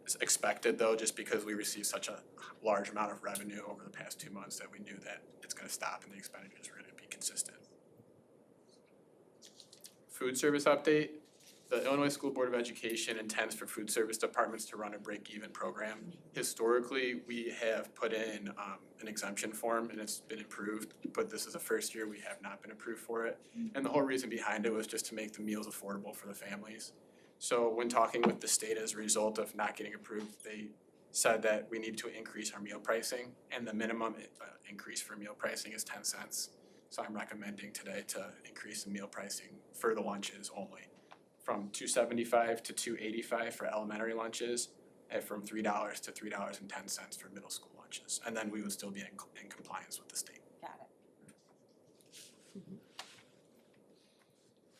It's expected though, just because we received such a large amount of revenue over the past 2 months that we knew that it's gonna stop and the expenditures were gonna be consistent. Food service update. The Illinois School Board of Education intends for food service departments to run a break-even program. Historically, we have put in an exemption form and it's been approved, but this is the first year we have not been approved for it. And the whole reason behind it was just to make the meals affordable for the families. So when talking with the state as a result of not getting approved, they said that we need to increase our meal pricing, and the minimum increase for meal pricing is 10 cents. So I'm recommending today to increase the meal pricing for the lunches only, from $2.75 to $2.85 for elementary lunches, and from $3 to $3.10 for middle school lunches. And then we would still be in compliance with the state. Got it.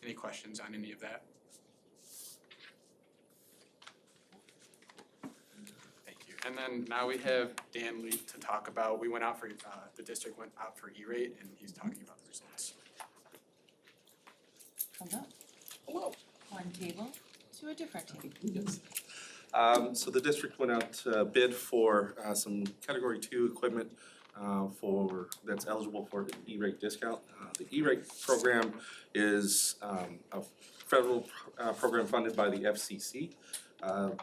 Any questions on any of that? Thank you. And then now we have Dan Lee to talk about, we went out for, the district went out for E-rate and he's talking about the results. Hold up. One table to a different table. Yes. So the district went out to bid for some category 2 equipment that's eligible for the E-rate discount. The E-rate program is a federal program funded by the FCC.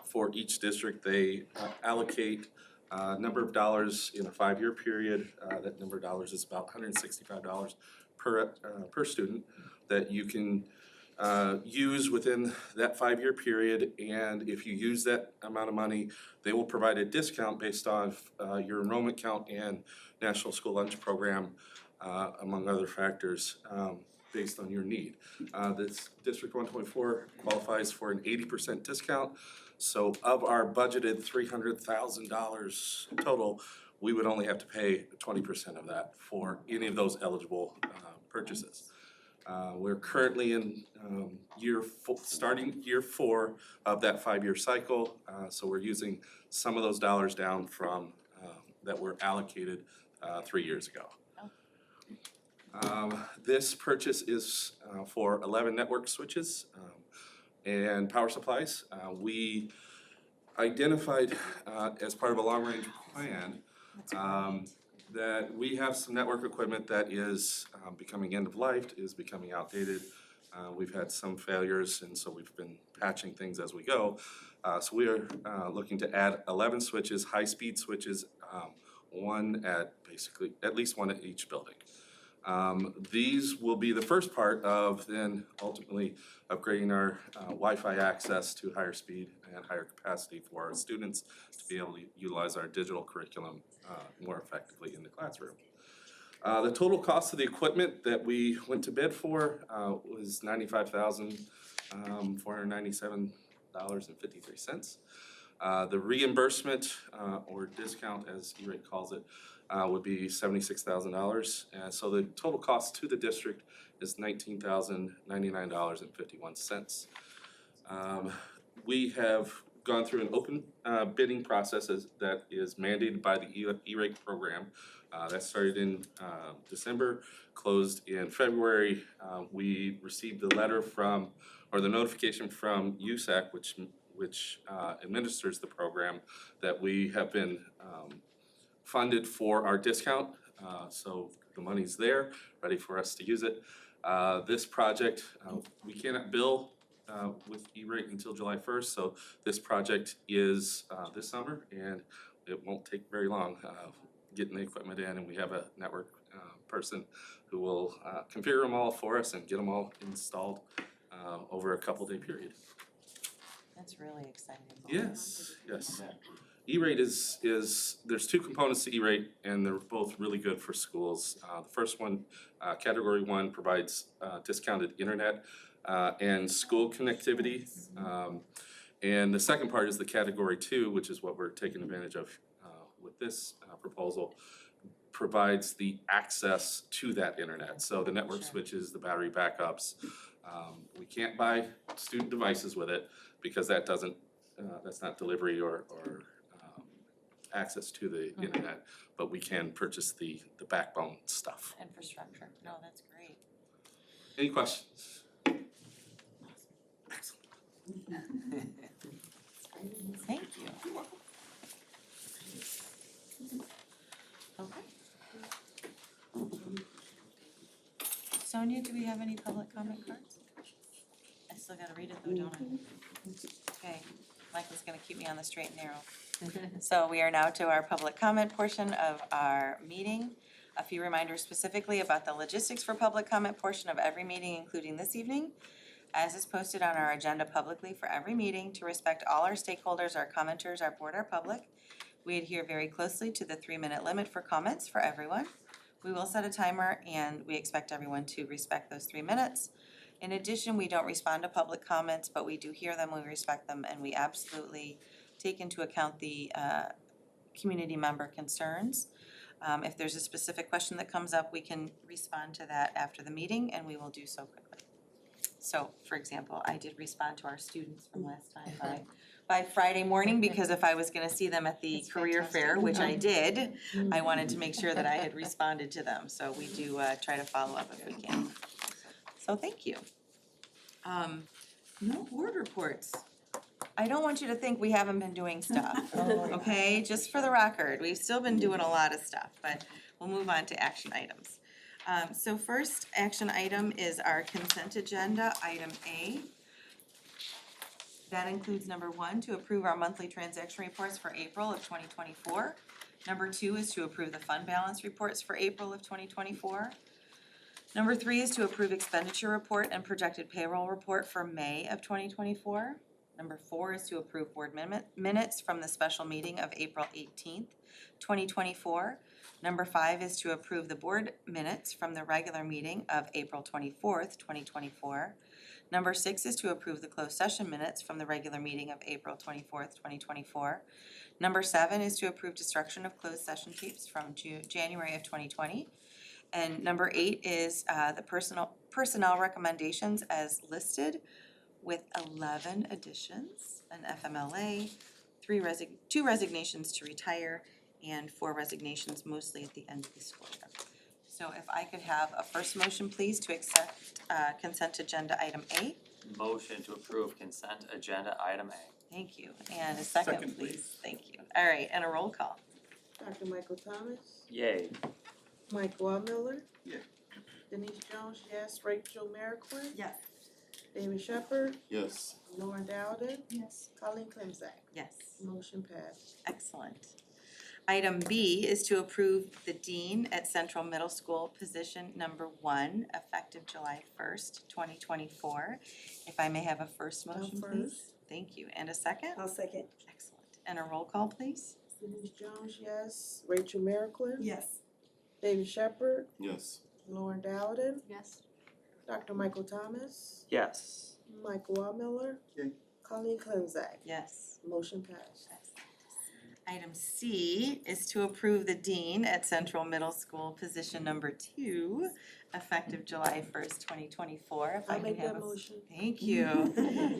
For each district, they allocate a number of dollars in a 5-year period. That number of dollars is about $165 per student that you can use within that 5-year period, and if you use that amount of money, they will provide a discount based on your enrollment count and National School Lunch Program, among other factors, based on your need. This District 124 qualifies for an 80% discount, so of our budgeted $300,000 total, we would only have to pay 20% of that for any of those eligible purchases. We're currently in starting year 4 of that 5-year cycle, so we're using some of those dollars down from that were allocated 3 years ago. This purchase is for 11 network switches and power supplies. We identified as part of a long-range plan that we have some network equipment that is becoming end of life, is becoming outdated. We've had some failures, and so we've been patching things as we go. So we are looking to add 11 switches, high-speed switches, at least one at each building. These will be the first part of then ultimately upgrading our Wi-Fi access to higher speed and higher capacity for our students to be able to utilize our digital curriculum more effectively in the classroom. The total cost of the equipment that we went to bid for was $95,497.53. The reimbursement or discount, as E-rate calls it, would be $76,000, and so the total cost to the district is $19,099.51. We have gone through an open bidding process that is mandated by the E-rate program. That started in December, closed in February. We received the letter from, or the notification from USAC, which administers the program, that we have been funded for our discount, so the money's there, ready for us to use it. This project, we cannot bill with E-rate until July 1st, so this project is this summer, and it won't take very long getting the equipment in, and we have a network person who will configure them all for us and get them all installed over a couple-day period. That's really exciting. Yes, yes. E-rate is, there's two components to E-rate, and they're both really good for schools. The first one, category one, provides discounted internet and school connectivity. And the second part is the category two, which is what we're taking advantage of with this proposal, provides the access to that internet. So the network switches, the battery backups. We can't buy student devices with it because that doesn't, that's not delivery or access to the internet, but we can purchase the backbone stuff. Infrastructure, no, that's great. Any questions? Thank you. Okay. Sonia, do we have any public comment cards? I still gotta read it though, don't I? Okay, Michael's gonna keep me on the straight and narrow. So we are now to our public comment portion of our meeting. A few reminders specifically about the logistics for public comment portion of every meeting, including this evening. As is posted on our agenda publicly for every meeting, to respect all our stakeholders, our commenters, our board, our public, we adhere very closely to the 3-minute limit for comments for everyone. We will set a timer and we expect everyone to respect those 3 minutes. In addition, we don't respond to public comments, but we do hear them, we respect them, and we absolutely take into account the community member concerns. If there's a specific question that comes up, we can respond to that after the meeting, and we will do so quickly. So, for example, I did respond to our students from last time by Friday morning, because if I was gonna see them at the career fair, which I did, I wanted to make sure that I had responded to them, so we do try to follow up if we can. So thank you. No board reports. I don't want you to think we haven't been doing stuff, okay? Just for the record, we've still been doing a lot of stuff, but we'll move on to action items. So first action item is our consent agenda, item A. That includes number 1, to approve our monthly transaction reports for April of 2024. Number 2 is to approve the fund balance reports for April of 2024. Number 3 is to approve expenditure report and projected payroll report for May of 2024. Number 4 is to approve board minutes from the special meeting of April 18th, 2024. Number 5 is to approve the board minutes from the regular meeting of April 24th, 2024. Number 6 is to approve the closed session minutes from the regular meeting of April 24th, 2024. Number 7 is to approve destruction of closed session tapes from January of 2020. And number 8 is the personnel recommendations as listed, with 11 additions, an FMLA, 2 resignations to retire, and 4 resignations mostly at the end of the school year. So if I could have a first motion, please, to accept consent agenda item A. Motion to approve consent agenda item A. Thank you. And a second, please. Thank you. All right, and a roll call. Dr. Michael Thomas, Yay. Mike Wallmiller. Yeah. Denise Jones, yes. Rachel Merrickwin. Yes. David Shepherd, Yes. Lauren Dowden, Yes. Colleen Clemzak. Yes. Motion passed. Excellent. Item B is to approve the dean at Central Middle School, position number 1, effective July 1st, 2024. If I may have a first motion, please. First. Thank you. And a second? I'll second. Excellent. And a roll call, please? Denise Jones, yes. Rachel Merrickwin. Yes. David Shepherd, Yes. Lauren Dowden, Yes. Dr. Michael Thomas, Yes. Mike Wallmiller. Yay. Colleen Clemzak. Yes. Motion passed. Item C is to approve the dean at Central Middle School, position number 2, effective July 1st, 2024. If I I'll can make have that a- motion. Thank you.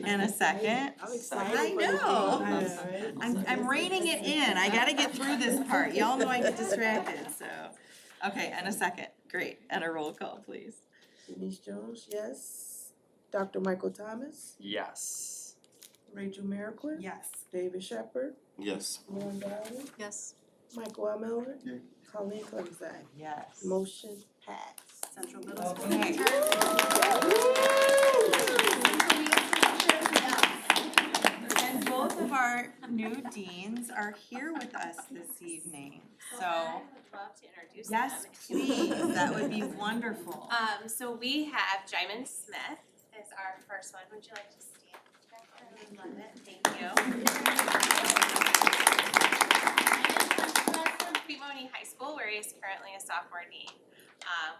And a second? I'm excited. I for the know. dean. I'm reining it in. I gotta get through this part. Y'all know I get distracted, so. Okay, and a second. Great. And a roll call, please. Denise Jones, yes. Dr. Michael Thomas, Yes. Rachel Merrickwin. Yes. David Shepherd, Yes. Lauren Dowden, Yes. Mike Wallmiller. Yay. Colleen Clemzak. Yes. Motion passed. Central Middle School. Okay. And both of our new deans are here with us this evening, so I would love to introduce them. yes, please, that would be wonderful. So we have Jaimin Smith is our first one. Would you like to stand? I would love it. Thank you. Cremoni High School, where he is currently a sophomore dean.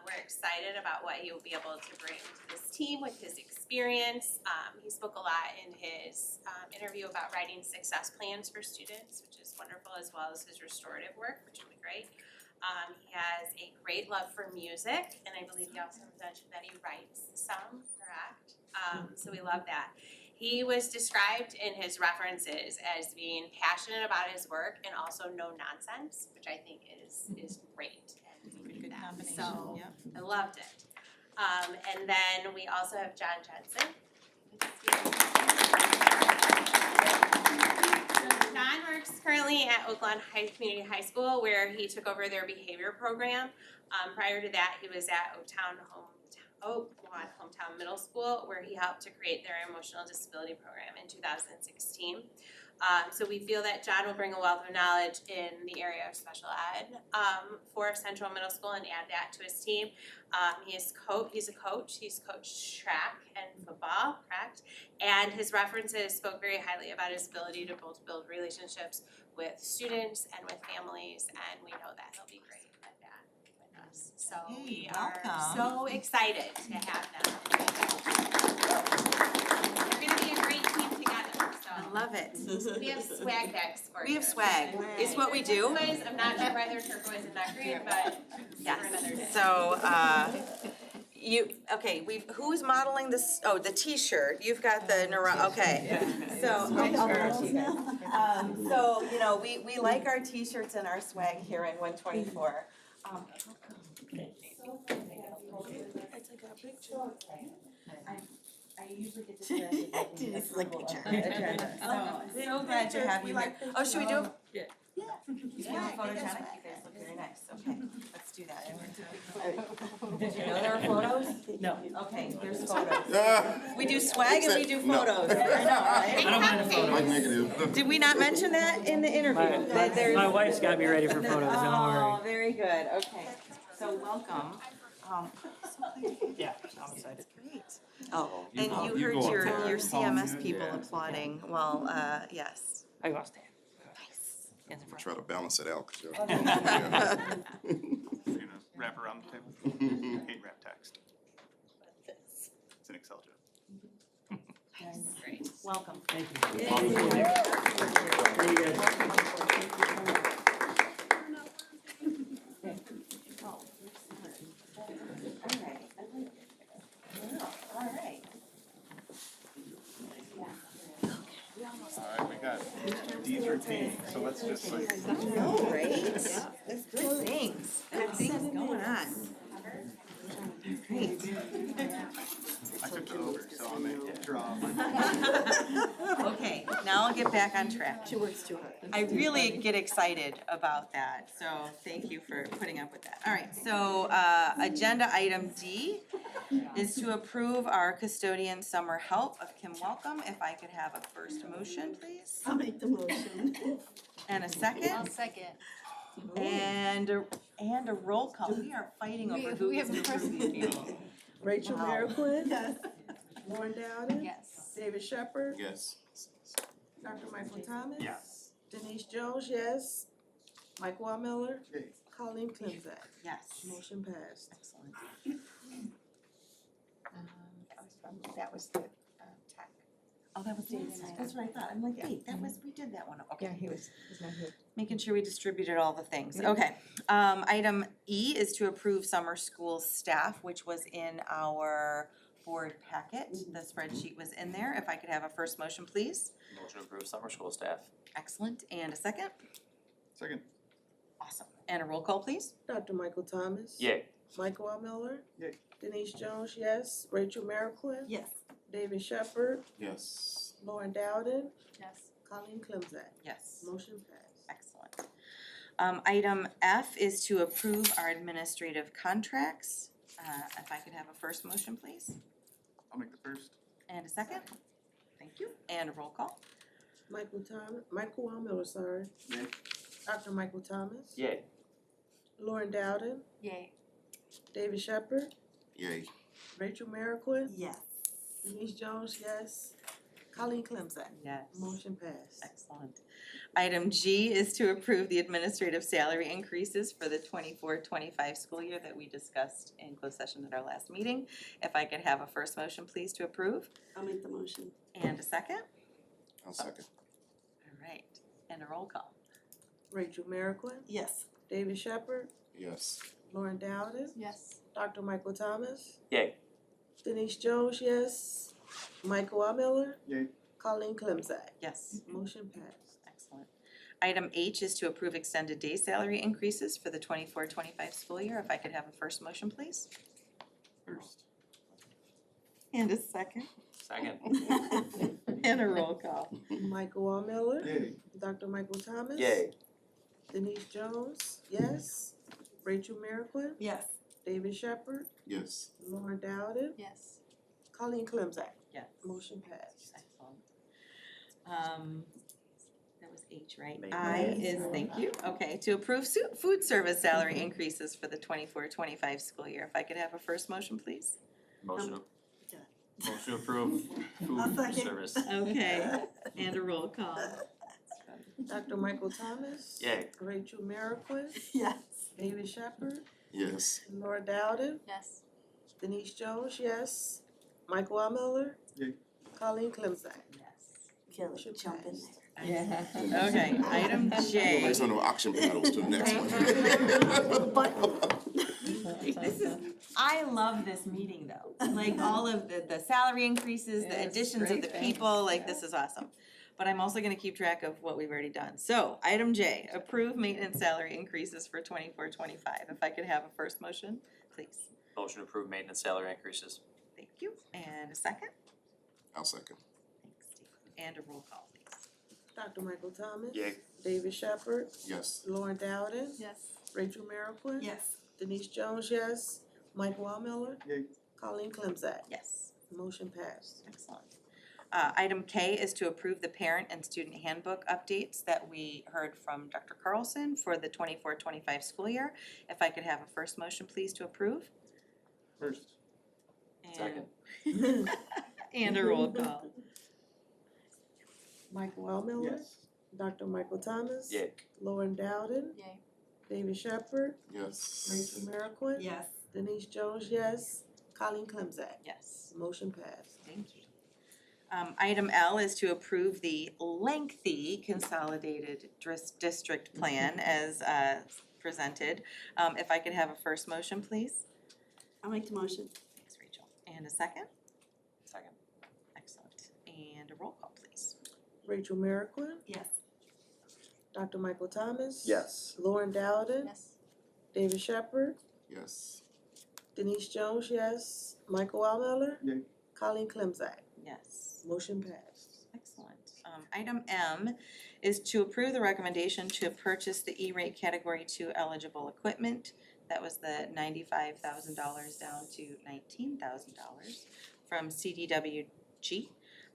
We're excited about what he will be able to bring to this team with his experience. He spoke a lot in his interview about writing success plans for students, which is wonderful, as well as his restorative work, which will be great. He has a great love for music, and I believe he also mentioned that he writes some, correct? So we love that. He was described in his references as being passionate about his work and also no nonsense, which I think is great. Good combination, So yeah. I loved it. And then we also have John Jensen. John works currently at Oaklawn Community High School, where he took over their behavior program. Prior to that, he was at Oaklawn Hometown Middle School, where he helped to create their emotional disability program in 2016. So we feel that John will bring a wealth of knowledge in the area of special ed for Central Middle School and add that to his team. He's a coach, he's coached track and football, correct? And his references spoke very highly about his ability to both build relationships with students and with families, and we know that he'll be great at that with us. So we are welcome. so excited to have them. They're gonna be a great team together, so. I love it. We have swag bags for you. We have swag, is what we do. Turquoise, I'm not sure why they're turquoise and not green, but Yes, for another day. so, who's modeling this, oh, the t-shirt, you've got the okay. So, you know, we like our t-shirts and our swag here in 124. I usually get to It's like picture. So glad to have you here. Oh, should we do? Yeah. You want photogenic? You guys look very nice. Okay, let's do that. Did you know there were photos? No. Okay, there's photos. Ah, We do swag and we do No. photos. I know, right? I don't mind a photo. Mike negative. Did we not mention that in the interview? That there's. My wife's got me ready for photos, don't Oh, worry. very good, okay. So welcome. Yeah, I'm excited. Great. Oh, and go- you you heard go up your there. CMS Yeah. people applauding, well, yes. I lost it. Nice. We try to balance it out, 'cause you're. You're gonna wrap around the table? Hate wrap text. It's an Excel joke. Great. Welcome. Thank you. Very good. Alright. Alright, we got D through P, so let's just like. No, right? That's good things. Good things going on. Great. I took the over, so I'm gonna draw. Okay, now I'll get back on track. She works too hard. I really get excited about that, so thank you for putting up with that. All right, so, agenda item D is to approve our custodian summer help of Kim Welcome. If I could have a first motion, please, I'll make the motion. and a second, second. and a roll call. We are fighting over who gets to approve these meetings. Rachel Wow. Merrickwin. Yes. Lauren Dowden. Yes. David Shepherd. Yes. Dr. Michael Thomas. Yes. Denise Jones, yes. Mike Wallmiller. Yay. Colleen Clemzak. Yes. Motion passed. Excellent. That was the, tech. Oh, that was David, that's what I thought, I'm like, wait, we did that one, okay. he's not here. Making sure we distributed all the things, okay. Item E is to approve summer school staff, which was in our board packet, the spreadsheet was in there, if I could have a first motion, please. Motion to approve summer school staff. Excellent, and a second, Second. awesome, and a roll call, please. Dr. Michael Thomas. Yay. Mike Wallmiller. Yay. Denise Jones, yes. Rachel Merrickwin. Yes. David Shepherd. Yes. Lauren Dowden. Yes. Colleen Clemzak. Yes. Motion passed. Excellent. Item F is to approve our administrative contracts. If I could have a first motion, please, I'll make the first. and a second. Thank you, and a roll call. Michael Wallmiller, sorry. Yay. Dr. Michael Thomas. Yay. Lauren Dowden. Yay. David Shepherd. Yay. Rachel Merrickwin. Yes. Denise Jones, yes. Colleen Clemzak. Yes. Motion passed. Excellent. Item G is to approve the administrative salary increases for the 24-25 school year that we discussed in closed session at our last meeting. If I could have a first motion, please, to approve, I'll make the motion. and a second. I'll second. All right, and a roll call. Rachel Merrickwin, Yes. David Shepherd, Yes. Lauren Dowden, Yes. Dr. Michael Thomas, Yay. Denise Jones, yes. Michael R. Miller. Yay. Colleen Clemzak. Yes. Motion passed. Excellent. Item H is to approve extended day salary increases for the 24-25 school year. If I could have a first motion, please. First. And a second. Second. And a roll call. Michael R. Miller. Yay. Dr. Michael Thomas. Yay. Denise Jones, yes. Rachel Merrickwin, Yes. David Shepherd, Yes. Lauren Dowden, Yes. Colleen Clemzak. Yes. Motion passed. Excellent. That was H, right? Maybe. I is, thank you, okay, to approve food service salary increases for the 24-25 school year. If I could have a first motion, please. Motion yeah. motion to approve I'll food second. service. Okay, and a roll call. Dr. Michael Thomas. Yay. Rachel Merrickwin, Yes. David Shepherd, Yes. Lauren Dowden, Yes. Denise Jones, yes. Michael R. Miller. Yay. Colleen Clemzak. Yes. Kill it, jump in there. Yeah. Okay, item J. There's no auction battles to the next one. This is, I love this meeting though, like all of the salary increases, the Yes, additions of great the things, people, like this is awesome. But I'm also gonna keep track of what we've already done. So, item J, approve maintenance salary increases for 24-25. If I could have a first motion, please. Motion to approve maintenance salary increases. Thank you. And a second? I'll second. Thanks, Steve. And a roll call, please. Dr. Michael Thomas. Yay. David Shepherd, Yes. Lauren Dowden, Yes. Rachel Merrickwin. Yes. Denise Jones, yes. Michael R. Miller. Yay. Colleen Clemzak. Yes. Motion passed. Excellent. Item K is to approve the parent and student handbook updates that we heard from Dr. Carlson for the 24-25 school year. If I could have a first motion, please, to approve. First. And- Second. And a roll call. Michael R. Miller. Yes. Dr. Michael Thomas. Yay. Lauren Dowden. Yay. David Shepherd. Yes. Rachel Merrickwin. Yes. Denise Jones, yes. Colleen Clemzak. Yes. Motion passed. Thank you. Item L is to approve the lengthy consolidated district plan as presented. If I could have a first motion, please. I'll make the motion. Thanks, Rachel. And a second? Second. Excellent. And a roll call, please. Rachel Merrickwin. Yes. Dr. Michael Thomas. Yes. Lauren Dowden. Yes. David Shepherd. Yes. Denise Jones, yes. Michael R. Miller. Yay. Colleen Clemzak. Yes. Motion passed. Excellent. Item M is to approve the recommendation to purchase the E-rate Category 2 eligible equipment. That was the $95,000 down to $19,000 from CDWG.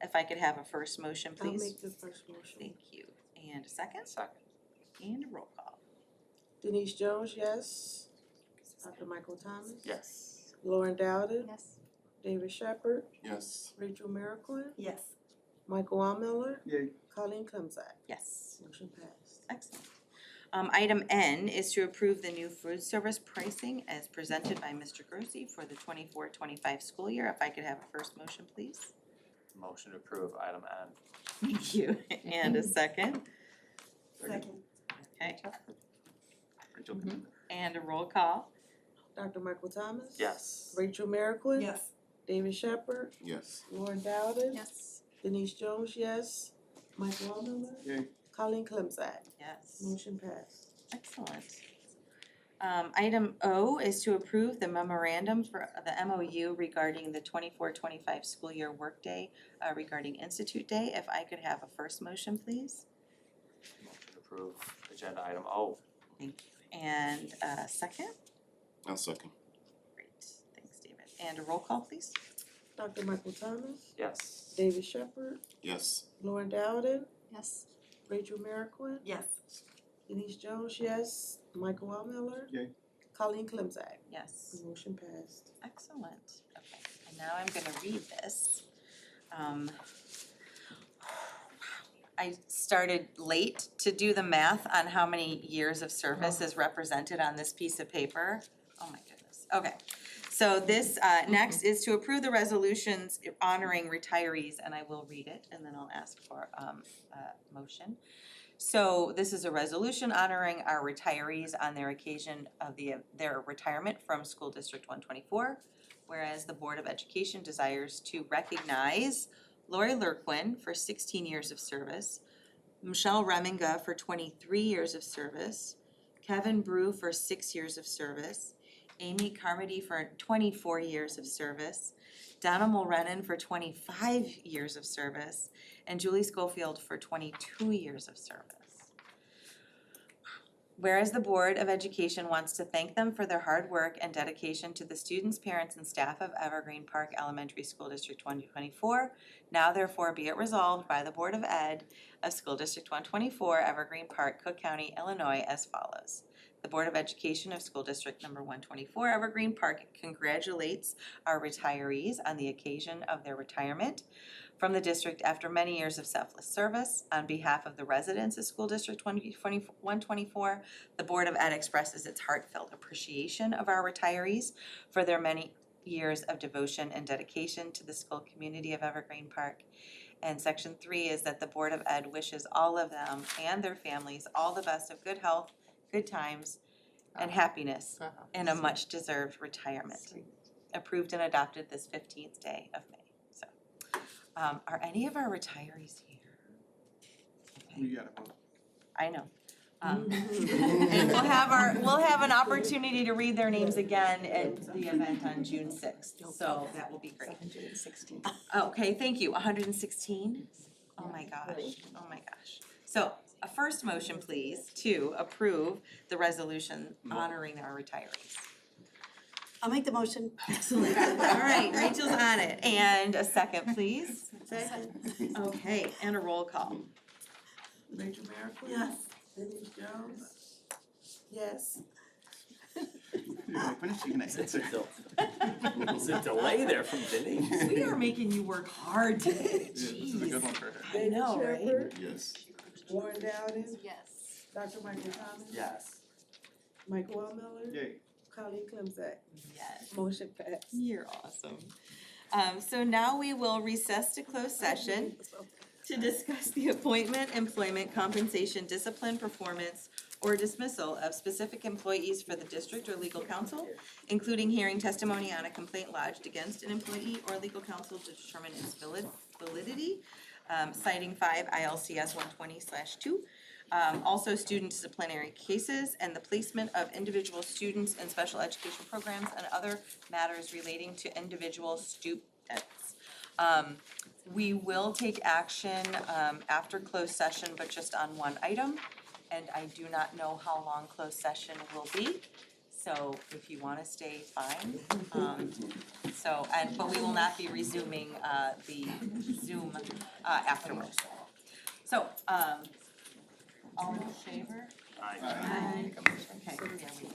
If I could have a first motion, I'll please. make the first motion. Thank you. And a second? Second. And a roll call. Denise Jones, yes. Dr. Michael Thomas. Yes. Lauren Dowden. Yes. David Shepherd. Yes. Rachel Merrickwin. Yes. Michael R. Miller. Yay. Colleen Clemzak. Yes. Motion passed. Excellent. Item N is to approve the new food service pricing as presented by Mr. Grossi for the 24-25 school year. If I could have a first motion, please. Motion to approve item N. Thank you. And a second. Second. Okay. Rachel. And a roll call. Dr. Michael Thomas. Yes. Rachel Merrickwin. Yes. David Shepherd. Yes. Lauren Dowden. Yes. Denise Jones, yes. Michael R. Miller. Yay. Colleen Clemzak. Yes. Motion passed. Excellent. Item O is to approve the memorandum for the MOU regarding the 24-25 school year workday regarding Institute Day. If I could have a first motion, please. Motion to approve agenda item O. Thank you. And a second? I'll second. Great. Thanks, David. And a roll call, please. Dr. Michael Thomas. Yes. David Shepherd. Yes. Lauren Dowden. Yes. Rachel Merrickwin. Yes. Denise Jones, yes. Michael R. Miller. Yay. Colleen Clemzak. Yes. Motion passed. Excellent. Okay, and now I'm gonna read this. I started late to do the math on how many years of service is represented on this piece of paper. Oh my goodness, okay. So this, next is to approve the resolutions honoring retirees, and I will read it, and then I'll ask for, a motion. So this is a resolution honoring our retirees on their occasion of their retirement from School District 124. Whereas the Board of Education desires to recognize Lori Lurquin for 16 years of service, Michelle Reminga for 23 years of service, Kevin Brew for 6 years of service, Amy Carmody for 24 years of service, Donna Mulrennan for 25 years of service, and Julie Schofield for 22 years of service. Whereas the Board of Education wants to thank them for their hard work and dedication to the students, parents, and staff of Evergreen Park Elementary School District 2024, now therefore be it resolved by the Board of Ed of School District 124, Evergreen Park, Cook County, Illinois, as follows. The Board of Education of School District number 124, Evergreen Park, congratulates our retirees on the occasion of their retirement from the district after many years of selfless service. On behalf of the residents of School District 124, the Board of Ed expresses its heartfelt appreciation of our retirees for their many years of devotion and dedication to the school community of Evergreen Park. And section 3 is that the Board of Ed wishes all of them and their families all the best of good health, good times, and happiness in a much-deserved retirement. Approved and adopted this 15th day of May. So, are any of our retirees here? Okay. We gotta vote. I know. And we'll have an opportunity to read their names again at the event on June 6th, so that will be great. 116. Okay, thank you, 116? Oh my gosh, oh my gosh. So, a first motion, please, to approve the resolution honoring our retirees. I'll make the motion. Excellent. All right, Rachel's on it. And a second, please. Second. Okay, and a roll call. Rachel Miracle? Yes. Denise Jones? Yes. Like, when is she gonna answer? It's a delay there from Denise. We are making you work hard today. This is a good one for her. I know, right? Yes. Warren Dowden? Yes. Dr. Michael Thomas? Yes. Michael Wellmiller? Yay. Colleen Clemzak? Yes. Motion passed. You're awesome. So now we will recess to closed session to discuss the appointment, employment, compensation, discipline, performance, or dismissal of specific employees for the district or legal counsel, including hearing testimony on a complaint lodged against an employee or legal counsel to determine its validity, citing 5 ILCS 120/2. Also student disciplinary cases and the placement of individual students in special education programs and other matters relating to individual students. We will take action after closed session, but just on one item. And I do not know how long closed session will be, so if you wanna stay, fine. But we will not be resuming the Zoom afterwards. So, all in favor? Aye. Okay, yeah, we